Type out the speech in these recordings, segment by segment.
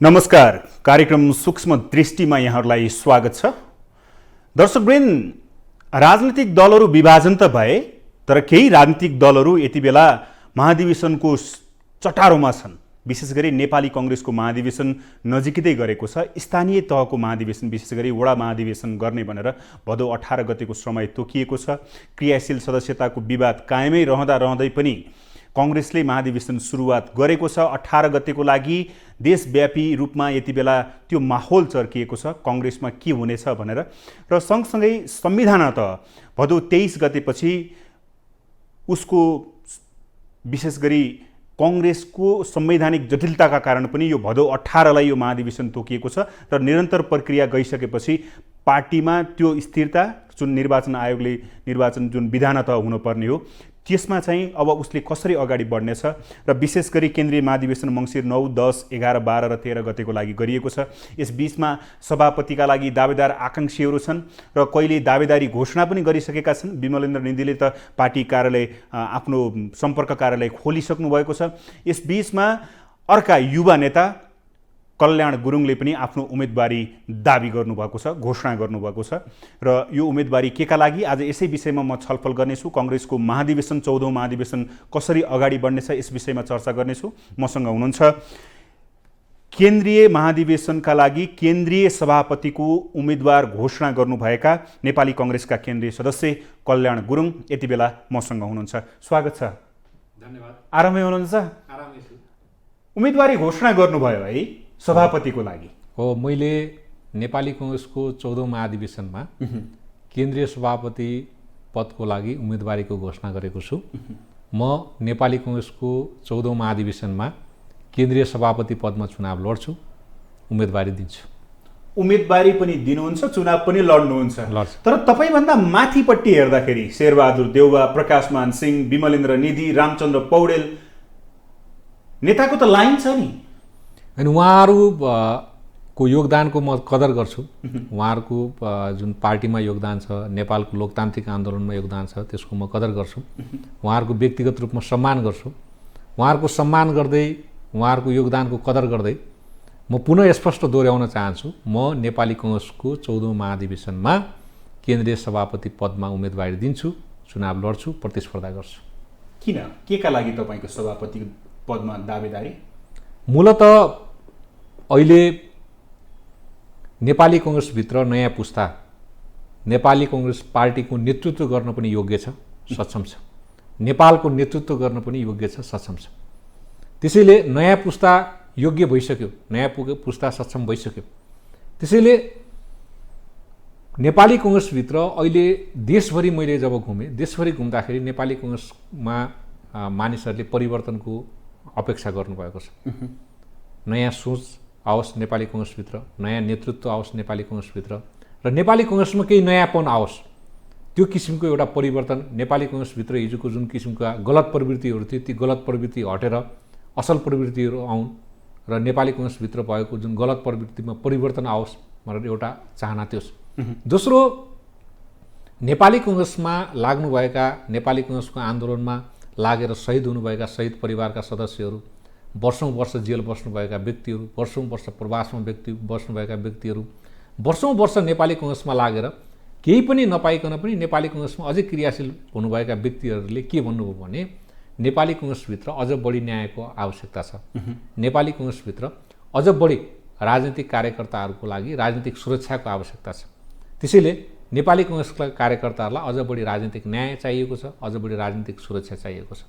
नमस्कार, कार्यक्रम सूक्ष्म दृष्टिमा यहाँहरूलाई स्वागत छ। दर्शकवृन्द, राजनीतिक दलहरू विभाजन त भए, तर केही राजनीतिक दलहरू यति बेला महाधिवेशनको चटारोमा छन्। विशेष गरी नेपाली कांग्रेसको महाधिवेशन नजिकै गरेको छ। स्थानीय तहको महाधिवेशन, विशेष गरी वडा महाधिवेशन गर्ने भनेर भदौ 18 गतेको समय तोकिएको छ। क्रियाशील सदस्यताको विवाद कायमै रहँदै पनि कांग्रेसले महाधिवेशन सुरुवात गरेको छ। 18 गतेको लागि देशव्यापी रूपमा यति बेला त्यो माहौल चर्किएको छ कांग्रेसमा के हुनेछ भनेर। र सँगसँगै संविधान त भदौ 23 गतेपछि उसको विशेष गरी कांग्रेसको संवैधानिक जटिलताका कारण पनि यो भदौ 18 लाई यो महाधिवेशन तोकिएको छ र निरन्तर प्रक्रिया गइसकेपछि पार्टीमा त्यो स्थिरता जुन निर्वाचन आयोगले निर्वाचन जुन विधानतः हुनुपर्ने हो त्यसमा चाहिँ अब उसले कसरी अगाडि बढ्नेछ र विशेष गरी केन्द्रीय महाधिवेशन मङ्सिर 9, 10, 11, 12 र 13 गतेको लागि गरिएको छ। यस बीचमा सभापतिका लागि दावेदार आकांक्षीहरू छन् र कहिले दावेदारी घोषणा पनि गरिसकेका छन्। विमलेन्द्र निधिले त पार्टी कार्यालय आफ्नो सम्पर्क कार्यालय खोलिसक्नु भएको छ। यस बीचमा अर्का युवा नेता कल्याण गुरुङले पनि आफ्नो उम्मेदवारी दाबी गर्नुभएको छ, घोषणा गर्नुभएको छ र यो उम्मेदवारी केका लागि आज यसै विषयमा म छलफल गर्नेछु। कांग्रेसको महाधिवेशन 14औं महाधिवेशन कसरी अगाडि बढ्नेछ यस विषयमा चर्चा गर्नेछु। मसँग हुनुहुन्छ केन्द्रीय महाधिवेशनका लागि केन्द्रीय सभापतिको उम्मेदवार घोषणा गर्नुभएका नेपाली कांग्रेसका केन्द्रीय सदस्य कल्याण गुरुङ यति बेला मसँग हुनुहुन्छ। स्वागत छ। धन्यवाद। आरामै हुनुहुन्छ? आरामै छु। उम्मेदवारी घोषणा गर्नुभयो है सभापतिको लागि? हो, मैले नेपाली कांग्रेसको 14औं महाधिवेशनमा केन्द्रीय सभापति पदको लागि उम्मेदवारीको घोषणा गरेको छु। म नेपाली कांग्रेसको 14औं महाधिवेशनमा केन्द्रीय सभापति पदमा चुनाव लड्छु, उम्मेदवारी दिन्छु। उम्मेदवारी पनि दिनुहुन्छ, चुनाव पनि लड्नुहुन्छ। तर तपाईभन्दा माथिपट्टि हेर्दाखेरि शेरबहादुर देउवा, प्रकाशमान सिंह, विमलेन्द्र निधि, रामचन्द्र पौडेल नेताको त लाइन छ नि। अनि उहाँहरूको योगदानको म कदर गर्छु। उहाँहरूको जुन पार्टीमा योगदान छ, नेपालको लोकतान्त्रिक आन्दोलनमा योगदान छ, त्यसको म कदर गर्छु। उहाँहरूको व्यक्तिगत रूपमा सम्मान गर्छु। उहाँहरूको सम्मान गर्दै, उहाँहरूको योगदानको कदर गर्दै म पुनः स्पष्ट दोहोऱ्याउन चाहन्छु, म नेपाली कांग्रेसको 14औं महाधिवेशनमा केन्द्रीय सभापति पदमा उम्मेदवारी दिन्छु, चुनाव लड्छु, प्रतिस्पर्धा गर्छु। किन? केका लागि तपाईँको सभापति पदमा दावेदारी? मूलत अहिले नेपाली कांग्रेसभित्र नयाँ पुस्ता नेपाली कांग्रेस पार्टीको नेतृत्व गर्न पनि योग्य छ, सक्षम छ। नेपालको नेतृत्व गर्न पनि योग्य छ, सक्षम छ। त्यसैले नयाँ पुस्ता योग्य भइसक्यो, नयाँ पुस्ता सक्षम भइसक्यो। त्यसैले नेपाली कांग्रेसभित्र अहिले देशभरि मैले जब घुमेँ, देशभरि घुम्दाखेरि नेपाली कांग्रेसमा मानिसहरूले परिवर्तनको अपेक्षा गर्नुभएको छ। नयाँ सोच आओस् नेपाली कांग्रेसभित्र, नयाँ नेतृत्व आओस् नेपाली कांग्रेसभित्र र नेपाली कांग्रेसमा केही नयाँपन आओस्। त्यो किसिमको एउटा परिवर्तन नेपाली कांग्रेसभित्र हिजोको जुन किसिमका गलत प्रवृत्तिहरू थियो ती गलत प्रवृत्ति हटेर असल प्रवृत्तिहरू आउन् र नेपाली कांग्रेसभित्र भएको जुन गलत प्रवृत्तिमा परिवर्तन आओस् भनेर एउटा चाहना थियो। दोस्रो, नेपाली कांग्रेसमा लाग्नुभएका, नेपाली कांग्रेसको आन्दोलनमा लागेर शहीद हुनुभएका शहीद परिवारका सदस्यहरू, वर्षौं वर्ष जेल बस्नुभएका व्यक्तिहरू, वर्षौं वर्ष प्रवासमा बस्नुभएका व्यक्तिहरू, वर्षौं वर्ष नेपाली कांग्रेसमा लागेर केही पनि नपाइकन पनि नेपाली कांग्रेसमा अझै क्रियाशील हुनुभएका व्यक्तिहरूले के भन्नुभयो भने नेपाली कांग्रेसभित्र अझ बढी न्यायको आवश्यकता छ। नेपाली कांग्रेसभित्र अझ बढी राजनीतिक कार्यकर्ताहरूको लागि राजनीतिक सुरक्षाको आवश्यकता छ। त्यसैले नेपाली कांग्रेसका कार्यकर्ताहरूलाई अझ बढी राजनीतिक न्याय चाहिएको छ, अझ बढी राजनीतिक सुरक्षा चाहिएको छ।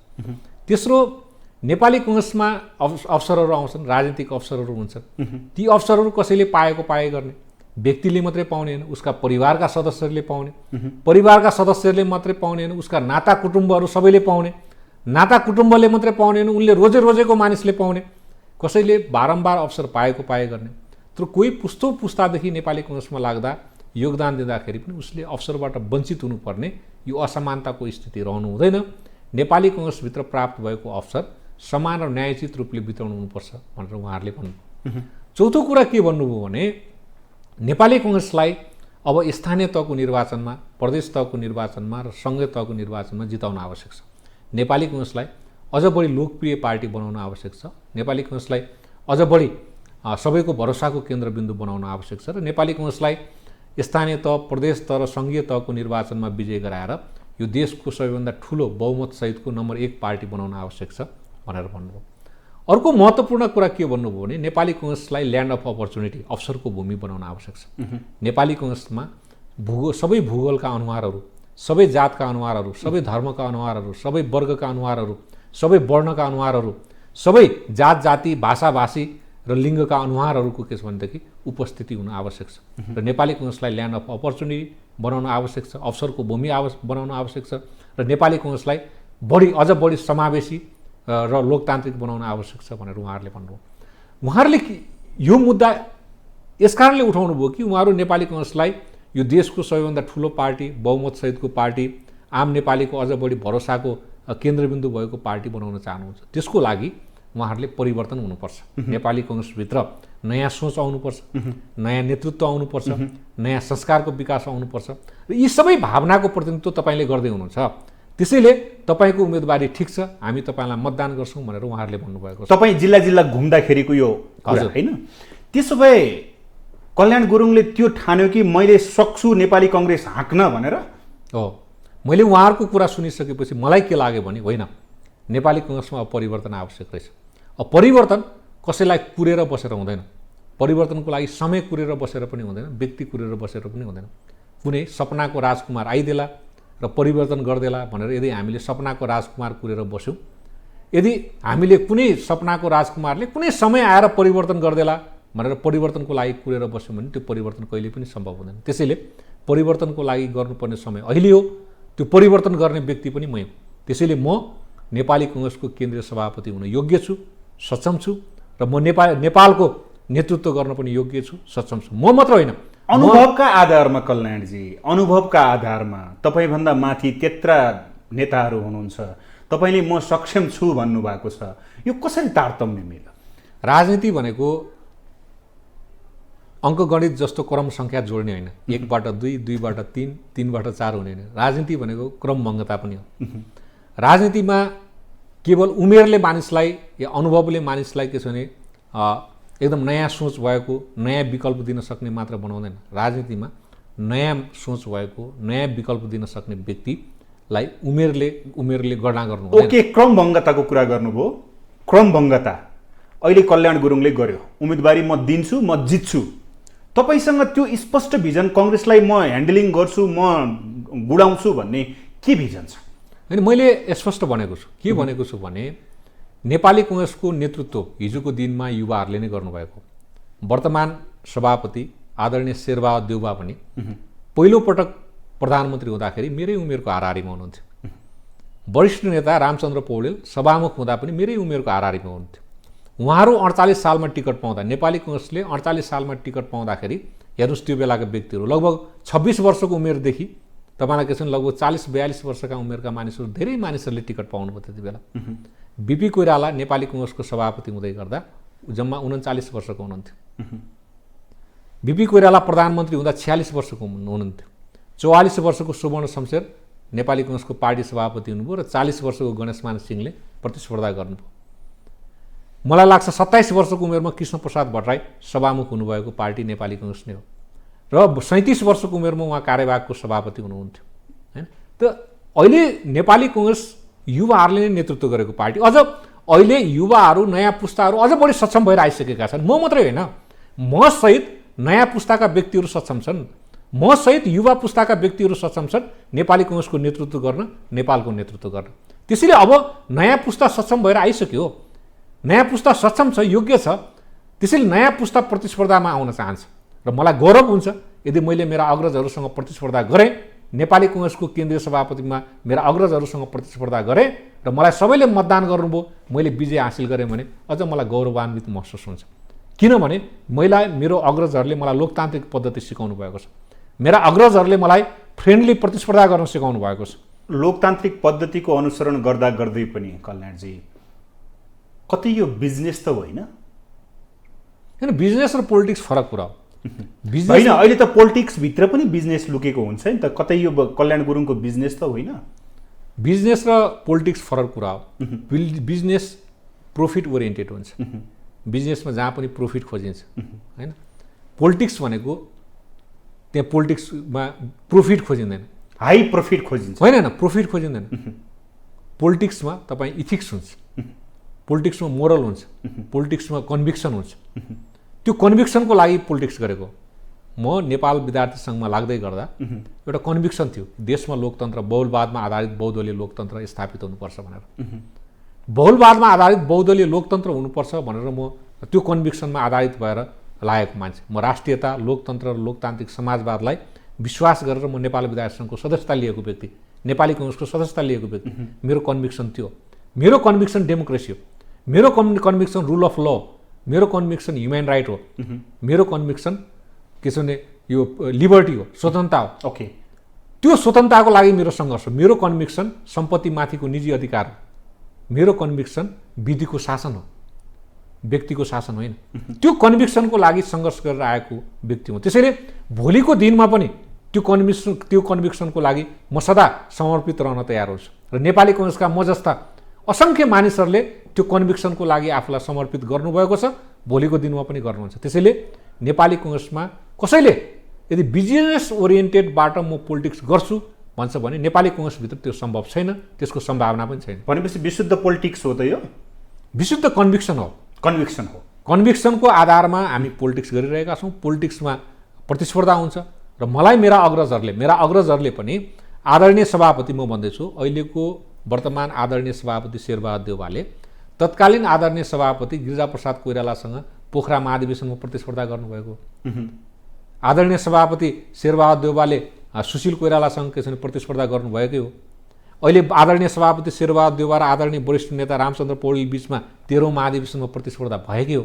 तेस्रो, नेपाली कांग्रेसमा अवसरहरू आउँछन्, राजनीतिक अवसरहरू हुन्छन्। ती अवसरहरू कसैले पाएको पाए गर्ने, व्यक्तिले मात्रै पाउने होइन, उसका परिवारका सदस्यहरूले पाउने, परिवारका सदस्यहरूले मात्रै पाउने होइन, उसका नाता कुटुम्बहरू सबैले पाउने, नाता कुटुम्बले मात्रै पाउने होइन, उनले रोजेको मानिसले पाउने। कसैले बारम्बार अवसर पाएको पाए गर्ने। तर कोही पुस्तादेखि नेपाली कांग्रेसमा लाग्दा योगदान दिँदाखेरि पनि उसले अवसरबाट वञ्चित हुनुपर्ने यो असमानताको स्थिति रहनु हुँदैन। नेपाली कांग्रेसभित्र प्राप्त भएको अवसर समान र न्यायोचित रूपले वितरण हुनुपर्छ भनेर उहाँहरूले भन्नुभयो। चौथो कुरा के भन्नुभयो भने नेपाली कांग्रेसलाई अब स्थानीय तहको निर्वाचनमा, प्रदेश तहको निर्वाचनमा र सङ्घीय तहको निर्वाचनमा जिताउन आवश्यक छ। नेपाली कांग्रेसलाई अझ बढी लोकप्रिय पार्टी बनाउन आवश्यक छ। नेपाली कांग्रेसलाई अझ बढी सबैको भरोसाको केन्द्रबिन्दु बनाउन आवश्यक छ र नेपाली कांग्रेसलाई स्थानीय तह, प्रदेश तह र सङ्घीय तहको निर्वाचनमा विजय गराएर यो देशको सबैभन्दा ठुलो बहुमत सहितको नम्बर 1 पार्टी बनाउन आवश्यक छ भनेर भन्नुभयो। अर्को महत्त्वपूर्ण कुरा के भन्नुभयो भने नेपाली कांग्रेसलाई ल्यान्ड अफ अपर्च्युनिटी, अवसरको भूमि बनाउन आवश्यक छ। नेपाली कांग्रेसमा सबै भूगोलका अनुहारहरू, सबै जातका अनुहारहरू, सबै धर्मका अनुहारहरू, सबै वर्गका अनुहारहरू, सबै वर्णका अनुहारहरू, सबै जात जाति, भाषा भाषी र लिङ्गका अनुहारहरूको के छ भनेदेखि उपस्थिति हुन आवश्यक छ र नेपाली कांग्रेसलाई ल्यान्ड अफ अपर्च्युनिटी बनाउन आवश्यक छ, अवसरको भूमि बनाउन आवश्यक छ र नेपाली कांग्रेसलाई अझ बढी समावेशी र लोकतान्त्रिक बनाउन आवश्यक छ भनेर उहाँहरूले भन्नुभयो। उहाँहरूले यो मुद्दा यसकारणले उठाउनु भयो कि उहाँहरू नेपाली कांग्रेसलाई यो देशको सबैभन्दा ठुलो पार्टी, बहुमत सहितको पार्टी, आम नेपालीको अझ बढी भरोसाको केन्द्रबिन्दु भएको पार्टी बनाउन चाहनुहुन्छ। त्यसको लागि उहाँहरूले परिवर्तन हुनुपर्छ। नेपाली कांग्रेसभित्र नयाँ सोच आउनुपर्छ, नयाँ नेतृत्व आउनुपर्छ, नयाँ संस्कारको विकास आउनुपर्छ र यी सबै भावनाको प्रतिनिधित्व तपाईँले गर्दै हुनुहुन्छ। त्यसैले तपाईँको उम्मेदवारी ठिक छ, हामी तपाईँलाई मतदान गर्छौँ भनेर उहाँहरूले भन्नुभएको छ। तपाईँ जिल्ला जिल्ला घुम्दाखेरिको यो कुरा होइन? त्यसो भए कल्याण गुरुङले त्यो ठान्यो कि मैले सक्छु नेपाली कांग्रेस हाँक्न भनेर? हो, मैले उहाँहरूको कुरा सुनिसकेपछि मलाई के लाग्यो भने होइन, नेपाली कांग्रेसमा अब परिवर्तन आवश्यक रहेछ। अब परिवर्तन कसैलाई कुरेर बसेर हुँदैन। परिवर्तनको लागि समय कुरेर बसेर पनि हुँदैन, व्यक्ति कुरेर बसेर पनि हुँदैन। कुनै सपनाको राजकुमार आइदेला र परिवर्तन गर्देला भनेर यदि हामीले सपनाको राजकुमार कुरेर बस्यौँ, यदि हामीले कुनै सपनाको राजकुमारले कुनै समय आएर परिवर्तन गर्देला भनेर परिवर्तनको लागि कुरेर बस्यौँ भने त्यो परिवर्तन कहिले पनि सम्भव हुँदैन। त्यसैले परिवर्तनको लागि गर्नुपर्ने समय अहिले हो, त्यो परिवर्तन गर्ने व्यक्ति पनि मै हुँ। त्यसैले म नेपाली कांग्रेसको केन्द्रीय सभापति हुन योग्य छु, सक्षम छु र म नेपालको नेतृत्व गर्न पनि योग्य छु, सक्षम छु। म मात्र होइन, अनुभवका आधारमा कल्याणजी, अनुभवका आधारमा तपाईँभन्दा माथि त्यत्रा नेताहरू हुनुहुन्छ, तपाईँले म सक्षम छु भन्नुभएको छ, यो कसरी तारतम्य मिल्यो? राजनीति भनेको अङ्कगणित जस्तो क्रम सङ्ख्या जोड्ने होइन, 1 बाट 2, 2 बाट 3, 3 बाट 4 हुने होइन। राजनीति भनेको क्रमभङ्गता पनि हो। राजनीतिमा केवल उमेरले मानिसलाई या अनुभवले मानिसलाई के छ भने एकदम नयाँ सोच भएको, नयाँ विकल्प दिन सक्ने मात्र बनाउँदैन। राजनीतिमा नयाँ सोच भएको, नयाँ विकल्प दिन सक्ने व्यक्तिलाई उमेरले गणना गर्नु हुँदैन। ओके, क्रमभङ्गताको कुरा गर्नुभयो। क्रमभङ्गता अहिले कल्याण गुरुङले गर्यो, उम्मेदवारी म दिन्छु, म जित्छु। तपाईँसँग त्यो स्पष्ट भिजन, कांग्रेसलाई म ह्यान्डलिङ गर्छु, म गुडाउँछु भन्ने के भिजन छ? होइन, मैले स्पष्ट भनेको छु। के भनेको छु भने नेपाली कांग्रेसको नेतृत्व हिजोको दिनमा युवाहरूले नै गर्नुभएको। वर्तमान सभापति आदरणीय शेरबहादुर देउबा पनि पहिलोपटक प्रधानमन्त्री हुँदाखेरि मेरै उमेरको हाराहारीमा हुनुहुन्थ्यो। वरिष्ठ नेता रामचन्द्र पौडेल सभामुख हुँदा पनि मेरै उमेरको हाराहारीमा हुनुहुन्थ्यो। उहाँहरू 48 सालमा टिकट पाउँदा, नेपाली कांग्रेसले 48 सालमा टिकट पाउँदाखेरि हेर्नुहोस् त्यो बेलाका व्यक्तिहरू लगभग 26 वर्षको उमेरदेखि तपाईँलाई के छ भने लगभग 40-42 वर्षका उमेरका मानिसहरू, धेरै मानिसहरूले टिकट पाउनुभयो त्यति बेला। बिपी कोइराला नेपाली कांग्रेसको सभापति हुँदै गर्दा जम्मा 39 वर्षको हुनुहुन्थ्यो। बिपी कोइराला प्रधानमन्त्री हुँदा 46 वर्षको हुनुहुन्थ्यो। 44 वर्षको सुवर्ण शमशेर नेपाली कांग्रेसको पार्टी सभापति हुनुभयो र 40 वर्षको गणेशमान सिंहले प्रतिस्पर्धा गर्नुभयो। मलाई लाग्छ 27 वर्षको उमेरमा कृष्णप्रसाद भट्टराई सभामुख हुनुभएको पार्टी नेपाली कांग्रेस नै हो र 37 वर्षको उमेरमा उहाँ कार्यवाहकको सभापति हुनुहुन्थ्यो हैन। त अहिले नेपाली कांग्रेस युवाहरूले नै नेतृत्व गरेको पार्टी। अझ अहिले युवाहरू, नयाँ पुस्ताहरू अझ बढी सक्षम भएर आइसकेका छन्। म मात्रै होइन, म सहित नयाँ पुस्ताका व्यक्तिहरू सक्षम छन्, म सहित युवा पुस्ताका व्यक्तिहरू सक्षम छन् नेपाली कांग्रेसको नेतृत्व गर्न, नेपालको नेतृत्व गर्न। त्यसैले अब नयाँ पुस्ता सक्षम भएर आइसक्यो, नयाँ पुस्ता सक्षम छ, योग्य छ। त्यसैले नयाँ पुस्ता प्रतिस्पर्धामा आउन चाहन्छ र मलाई गौरव हुन्छ यदि मैले मेरा अग्रजहरूसँग प्रतिस्पर्धा गरेँ, नेपाली कांग्रेसको केन्द्रीय सभापतिमा मेरा अग्रजहरूसँग प्रतिस्पर्धा गरेँ र मलाई सबैले मतदान गर्नुभयो, मैले विजय हासिल गरेँ भने अझ मलाई गौरवान्वित महसुस हुन्छ। किनभने मेरो अग्रजहरूले मलाई लोकतान्त्रिक पद्धति सिकाउनु भएको छ, मेरा अग्रजहरूले मलाई फ्रेन्डली प्रतिस्पर्धा गर्न सिकाउनु भएको छ। लोकतान्त्रिक पद्धतिको अनुसरण गर्दा गर्दै पनि कल्याणजी कतै यो बिजनेस त होइन? हैन, बिजनेस र पोलिटिक्स फरक कुरा हो। होइन, अहिले त पोलिटिक्स भित्र पनि बिजनेस लुकेको हुन्छ नि त, कतै यो कल्याण गुरुङको बिजनेस त होइन? बिजनेस र पोलिटिक्स फरक कुरा हो। बिजनेस प्रॉफिट ओरिएन्टेड हुन्छ, बिजनेसमा जहाँ पनि प्रॉफिट खोजिन्छ हैन। पोलिटिक्स भनेको त्यहाँ पोलिटिक्समा प्रॉफिट खोजिँदैन, हाई प्रॉफिट खोजिन्छ होइन प्रॉफिट खोजिँदैन। पोलिटिक्समा तपाईँ इथिक्स हुन्छ, पोलिटिक्समा मोरल हुन्छ, पोलिटिक्समा कन्भिक्सन हुन्छ। त्यो कन्भिक्सनको लागि पोलिटिक्स गरेको। म नेपाल विद्यार्थी सङ्घमा लाग्दै गर्दा एउटा कन्भिक्सन थियो, देशमा लोकतन्त्र बहुलवादमा आधारित बहुदलीय लोकतन्त्र स्थापित हुनुपर्छ भनेर। बहुलवादमा आधारित बहुदलीय लोकतन्त्र हुनुपर्छ भनेर म त्यो कन्भिक्सनमा आधारित भएर लागेको मान्छे। म राष्ट्रियता, लोकतन्त्र र लोकतान्त्रिक समाजवादलाई विश्वास गरेर म नेपाल विद्यार्थी सङ्घको सदस्यता लिएको व्यक्ति, नेपाली कङ्ग्रेसको सदस्यता लिएको व्यक्ति। मेरो कन्भिक्सन त्यो, मेरो कन्भिक्सन डेमोक्रेसी हो, मेरो कन्भिक्सन रुल अफ ल, मेरो कन्भिक्सन ह्युमन राइट हो, मेरो कन्भिक्सन के छ भने यो लिबर्टी हो, स्वतन्त्रता हो। ओके, त्यो स्वतन्त्रताको लागि मेरो सङ्घर्ष हो। मेरो कन्भिक्सन सम्पत्तिमाथिको निजी अधिकार हो, मेरो कन्भिक्सन विधिको शासन हो, व्यक्तिको शासन होइन। त्यो कन्भिक्सनको लागि सङ्घर्ष गरेर आएको व्यक्ति हो। त्यसैले भोलिको दिनमा पनि त्यो कन्भिक्सनको लागि म सदा समर्पित रहन तयार हुन्छु र नेपाली कङ्ग्रेसका म जस्ता असङ्ख्य मानिसहरूले त्यो कन्भिक्सनको लागि आफूलाई समर्पित गर्नुभएको छ, भोलिको दिनमा पनि गर्नुहुन्छ। त्यसैले नेपाली कङ्ग्रेसमा कसैले यदि बिजनेस ओरिएन्टेडबाट म पोलिटिक्स गर्छु भन्छ भने नेपाली कङ्ग्रेसभित्र त्यो सम्भव छैन, त्यसको सम्भावना पनि छैन। भनेपछि विशुद्ध पोलिटिक्स हो त यो? विशुद्ध कन्भिक्सन हो, कन्भिक्सन हो। कन्भिक्सनको आधारमा हामी पोलिटिक्स गरिरहेका छौँ। पोलिटिक्समा प्रतिस्पर्धा हुन्छ र मलाई मेरा अग्रजहरूले पनि आदरणीय सभापति, म भन्दैछु अहिलेको वर्तमान आदरणीय सभापति शेरबहादुर देउवाले तत्कालीन आदरणीय सभापति गिरिजाप्रसाद कोइरालासँग पोखरा महाधिवेशनमा प्रतिस्पर्धा गर्नुभएको। आदरणीय सभापति शेरबहादुर देउवाले सुशील कोइरालासँग के छ भने प्रतिस्पर्धा गर्नुभएकै हो। अहिले आदरणीय सभापति शेरबहादुर देउवा र आदरणीय वरिष्ठ नेता रामचन्द्र पौडेल बीचमा 13औं महाधिवेशनमा प्रतिस्पर्धा भएकै हो।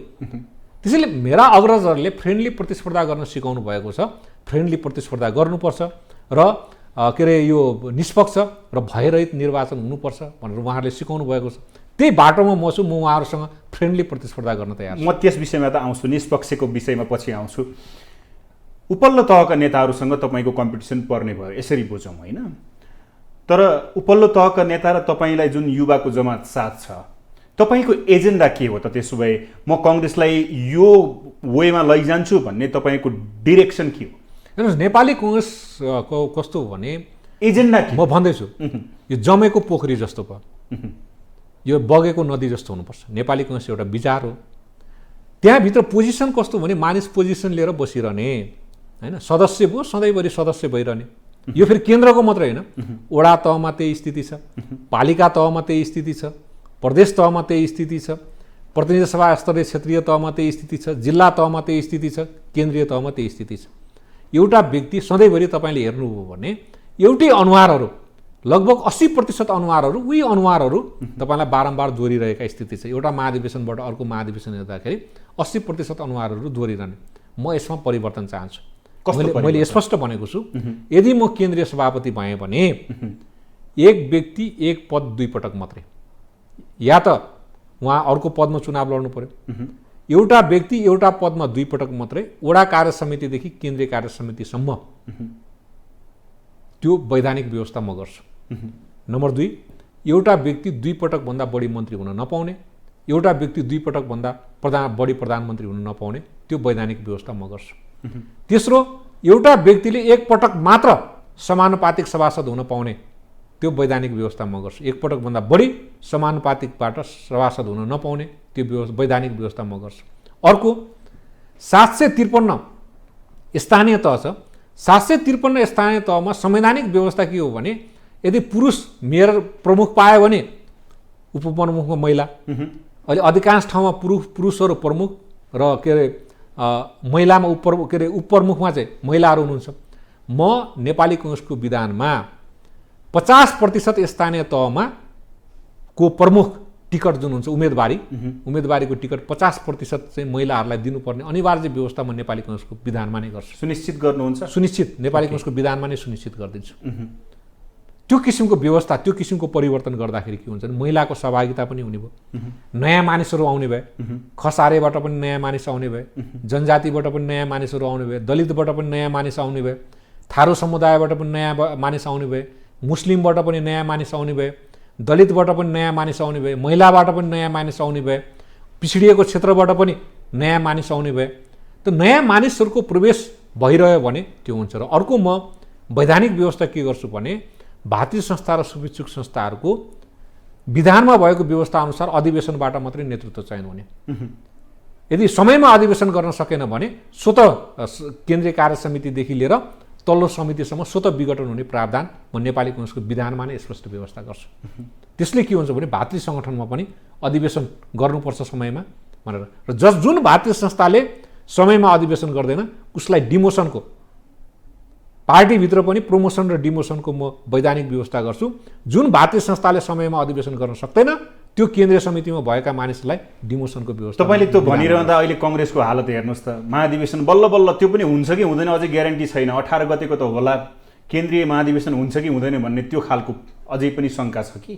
त्यसैले मेरा अग्रजहरूले फ्रेन्डली प्रतिस्पर्धा गर्न सिकाउनु भएको छ। फ्रेन्डली प्रतिस्पर्धा गर्नुपर्छ र के अरे यो निष्पक्ष र भयरहित निर्वाचन हुनुपर्छ भनेर उहाँहरूले सिकाउनु भएको छ। त्यही बाटोमा म छु, म उहाँहरूसँग फ्रेन्डली प्रतिस्पर्धा गर्न तयार छु। म त्यस विषयमा त आउँछु, निष्पक्षको विषयमा पछि आउँछु। उपल्लो तहका नेताहरूसँग तपाईँको कम्पिटिसन पर्ने भयो, यसरी बुझौँ होइन? तर उपल्लो तहका नेता र तपाईँलाई जुन युवाको जमात साथ छ, तपाईँको एजेन्डा के हो त? त्यसो भए म कङ्ग्रेसलाई यो वेमा लैजान्छु भन्ने तपाईँको डिरेक्सन के हो? हेर्नुहोस्, नेपाली कङ्ग्रेसको कस्तो हो भने एजेन्डा के? म भन्दैछु यो जमेको पोखरी जस्तो भयो, यो बगेको नदी जस्तो हुनुपर्छ। नेपाली कङ्ग्रेस एउटा विचार हो। त्यहाँभित्र पोजिसन कस्तो भने मानिस पोजिसन लिएर बसिरहने होइन, सदस्य भयो सधैँभरि सदस्य भइरहने। यो फेरि केन्द्रको मात्रै होइन, वडा तहमा त्यही स्थिति छ, पालिका तहमा त्यही स्थिति छ, प्रदेश तहमा त्यही स्थिति छ, प्रतिनिधि सभा स्तरीय क्षेत्रीय तहमा त्यही स्थिति छ, जिल्ला तहमा त्यही स्थिति छ, केन्द्रीय तहमा त्यही स्थिति छ। एउटा व्यक्ति सधैँभरि तपाईँले हेर्नुभयो भने एउटै अनुहारहरू, लगभग 80% अनुहारहरू उही अनुहारहरू तपाईँलाई बारम्बार दोहोरिरहेका स्थिति छ। एउटा महाधिवेशनबाट अर्को महाधिवेशन हेर्दाखेरि 80% अनुहारहरू दोहोरिरहने। म यसमा परिवर्तन चाहन्छु। मैले स्पष्ट भनेको छु, यदि म केन्द्रीय सभापति भएँ भने एक व्यक्ति एक पद 2 पटक मात्रै, या त उहाँ अर्को पदमा चुनाव लड्नु पर्यो। एउटा व्यक्ति एउटा पदमा 2 पटक मात्रै, वडा कार्य समितिदेखि केन्द्रीय कार्य समितिसम्म, त्यो वैधानिक व्यवस्था म गर्छु। नम्बर 2, एउटा व्यक्ति 2 पटकभन्दा बढी मन्त्री हुन नपाउने, एउटा व्यक्ति 2 पटकभन्दा बढी प्रधानमन्त्री हुन नपाउने, त्यो वैधानिक व्यवस्था म गर्छु। तेस्रो, एउटा व्यक्तिले 1 पटक मात्र समानुपातिक सभासद हुन पाउने, त्यो वैधानिक व्यवस्था म गर्छु। 1 पटकभन्दा बढी समानुपातिकबाट सभासद हुन नपाउने, त्यो वैधानिक व्यवस्था म गर्छु। अर्को 753 स्थानीय तह छ। 753 स्थानीय तहमा संवैधानिक व्यवस्था के हो भने यदि पुरुष मेयर प्रमुख पायो भने उपप्रमुखमा महिला, अहिले अधिकांश ठाउँमा पुरुषहरू प्रमुख र के अरे महिलामा उपप्रमुखमा चाहिँ महिलाहरू हुनुहुन्छ। म नेपाली कङ्ग्रेसको विधानमा 50% स्थानीय तहमा को प्रमुख टिकट जुन हुन्छ उम्मेदवारीको टिकट 50% चाहिँ महिलाहरूलाई दिनुपर्ने अनिवार्य व्यवस्था म नेपाली कङ्ग्रेसको विधानमा नै गर्छु। सुनिश्चित गर्नुहुन्छ? सुनिश्चित, नेपाली कङ्ग्रेसको विधानमा नै सुनिश्चित गरिदिन्छु। त्यो किसिमको व्यवस्था, त्यो किसिमको परिवर्तन गर्दाखेरि के हुन्छ भने महिलाको सहभागिता पनि हुने भयो, नयाँ मानिसहरू आउने भए, खसारेबाट पनि नयाँ मानिस आउने भए, जनजातिबाट पनि नयाँ मानिसहरू आउने भए, दलितबाट पनि नयाँ मानिस आउने भए, थारू समुदायबाट पनि नयाँ मानिस आउने भए, मुस्लिमबाट पनि नयाँ मानिस आउने भए, दलितबाट पनि नयाँ मानिस आउने भए, महिलाबाट पनि नयाँ मानिस आउने भए, पिछडिएको क्षेत्रबाट पनि नयाँ मानिस आउने भए। त नयाँ मानिसहरूको प्रवेश भइरह्यो भने त्यो हुन्छ। र अर्को म वैधानिक व्यवस्था के गर्छु भने भारतीय संस्था र शुभेच्छुक संस्थाहरूको विधानमा भएको व्यवस्था अनुसार अधिवेशनबाट मात्रै नेतृत्व चयन हुने। यदि समयमा अधिवेशन गर्न सकेन भने स्वत केन्द्रीय कार्य समितिदेखि लिएर तल्लो समितिसम्म स्वत विघटन हुने प्रावधान म नेपाली काङ्ग्रेसको विधानमा नै स्पष्ट व्यवस्था गर्छु। त्यसले के हुन्छ भने भारतीय सङ्गठनमा पनि अधिवेशन गर्नुपर्छ समयमा भनेर। र जुन भारतीय संस्थाले समयमा अधिवेशन गर्दैन उसलाई डिमोसनको, पार्टीभित्र पनि प्रमोसन र डिमोसनको म वैधानिक व्यवस्था गर्छु। जुन भारतीय संस्थाले समयमा अधिवेशन गर्न सक्दैन त्यो केन्द्रीय समितिमा भएका मानिसलाई डिमोसनको व्यवस्था। तपाईँले त्यो भनिरहँदा अहिले कङ्ग्रेसको हालत हेर्नुहोस् त, महाधिवेशन बल्ल बल्ल त्यो पनि हुन्छ कि हुँदैन अझै ग्यारेन्टी छैन। 18 गतेको त होला, केन्द्रीय महाधिवेशन हुन्छ कि हुँदैन भन्ने त्यो खालको अझै पनि शङ्का छ कि?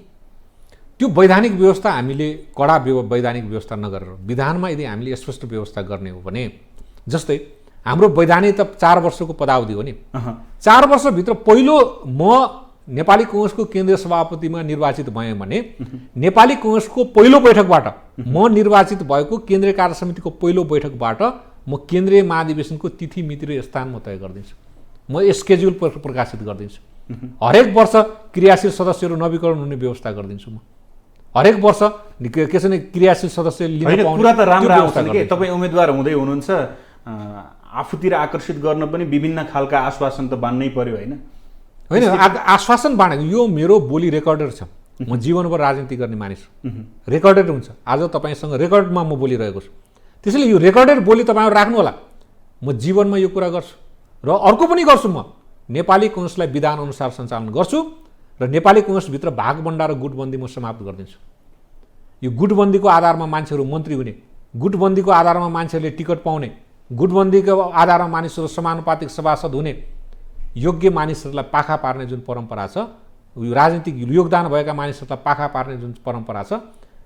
त्यो वैधानिक व्यवस्था हामीले कडा वैधानिक व्यवस्था नगरेर विधानमा यदि हामीले स्पष्ट व्यवस्था गर्ने हो भने, जस्तै हाम्रो वैधानिक त 4 वर्षको पदावधि हो नि। 4 वर्षभित्र पहिलो म नेपाली काङ्ग्रेसको केन्द्रीय सभापतिमा निर्वाचित भएँ भने नेपाली काङ्ग्रेसको पहिलो बैठकबाट म निर्वाचित भएको केन्द्रीय कार्य समितिको पहिलो बैठकबाट म केन्द्रीय महाधिवेशनको तिथि मिति र स्थान म तय गरिदिन्छु। म स्केड्युल प्रकाशित गरिदिन्छु। हरेक वर्ष क्रियाशील सदस्यहरू नवीकरण हुने व्यवस्था गरिदिन्छु। म हरेक वर्ष के छ भने क्रियाशील सदस्य लिन पाउने कुरा त राम्रो आउँछ के? तपाईँ उम्मेदवार हुँदै हुनुहुन्छ, आफूतिर आकर्षित गर्न पनि विभिन्न खालका आश्वासन त बान्नै पर्यो होइन? होइन, आश्वासन बाँडेको यो मेरो बोली रेकर्डेड छ। म जीवनभर राजनीति गर्ने मानिस, रेकर्डेड हुन्छ। आज तपाईँसँग रेकर्डमा म बोलिरहेको छु, त्यसैले यो रेकर्डेड बोली तपाईँहरू राख्नु होला। म जीवनमा यो कुरा गर्छु र अर्को पनि गर्छु। म नेपाली काङ्ग्रेसलाई विधान अनुसार सञ्चालन गर्छु र नेपाली काङ्ग्रेसभित्र भागबन्डा र गुटबन्दी म समाप्त गरिदिन्छु। यो गुटबन्दीको आधारमा मान्छेहरू मन्त्री हुने, गुटबन्दीको आधारमा मान्छेहरूले टिकट पाउने, गुटबन्दीको आधारमा मानिसहरू समानुपातिक सभासद हुने, योग्य मानिसहरूलाई पाखा पार्ने जुन परम्परा छ, यो राजनीतिक योगदान भएका मानिसहरूलाई पाखा पार्ने जुन परम्परा छ,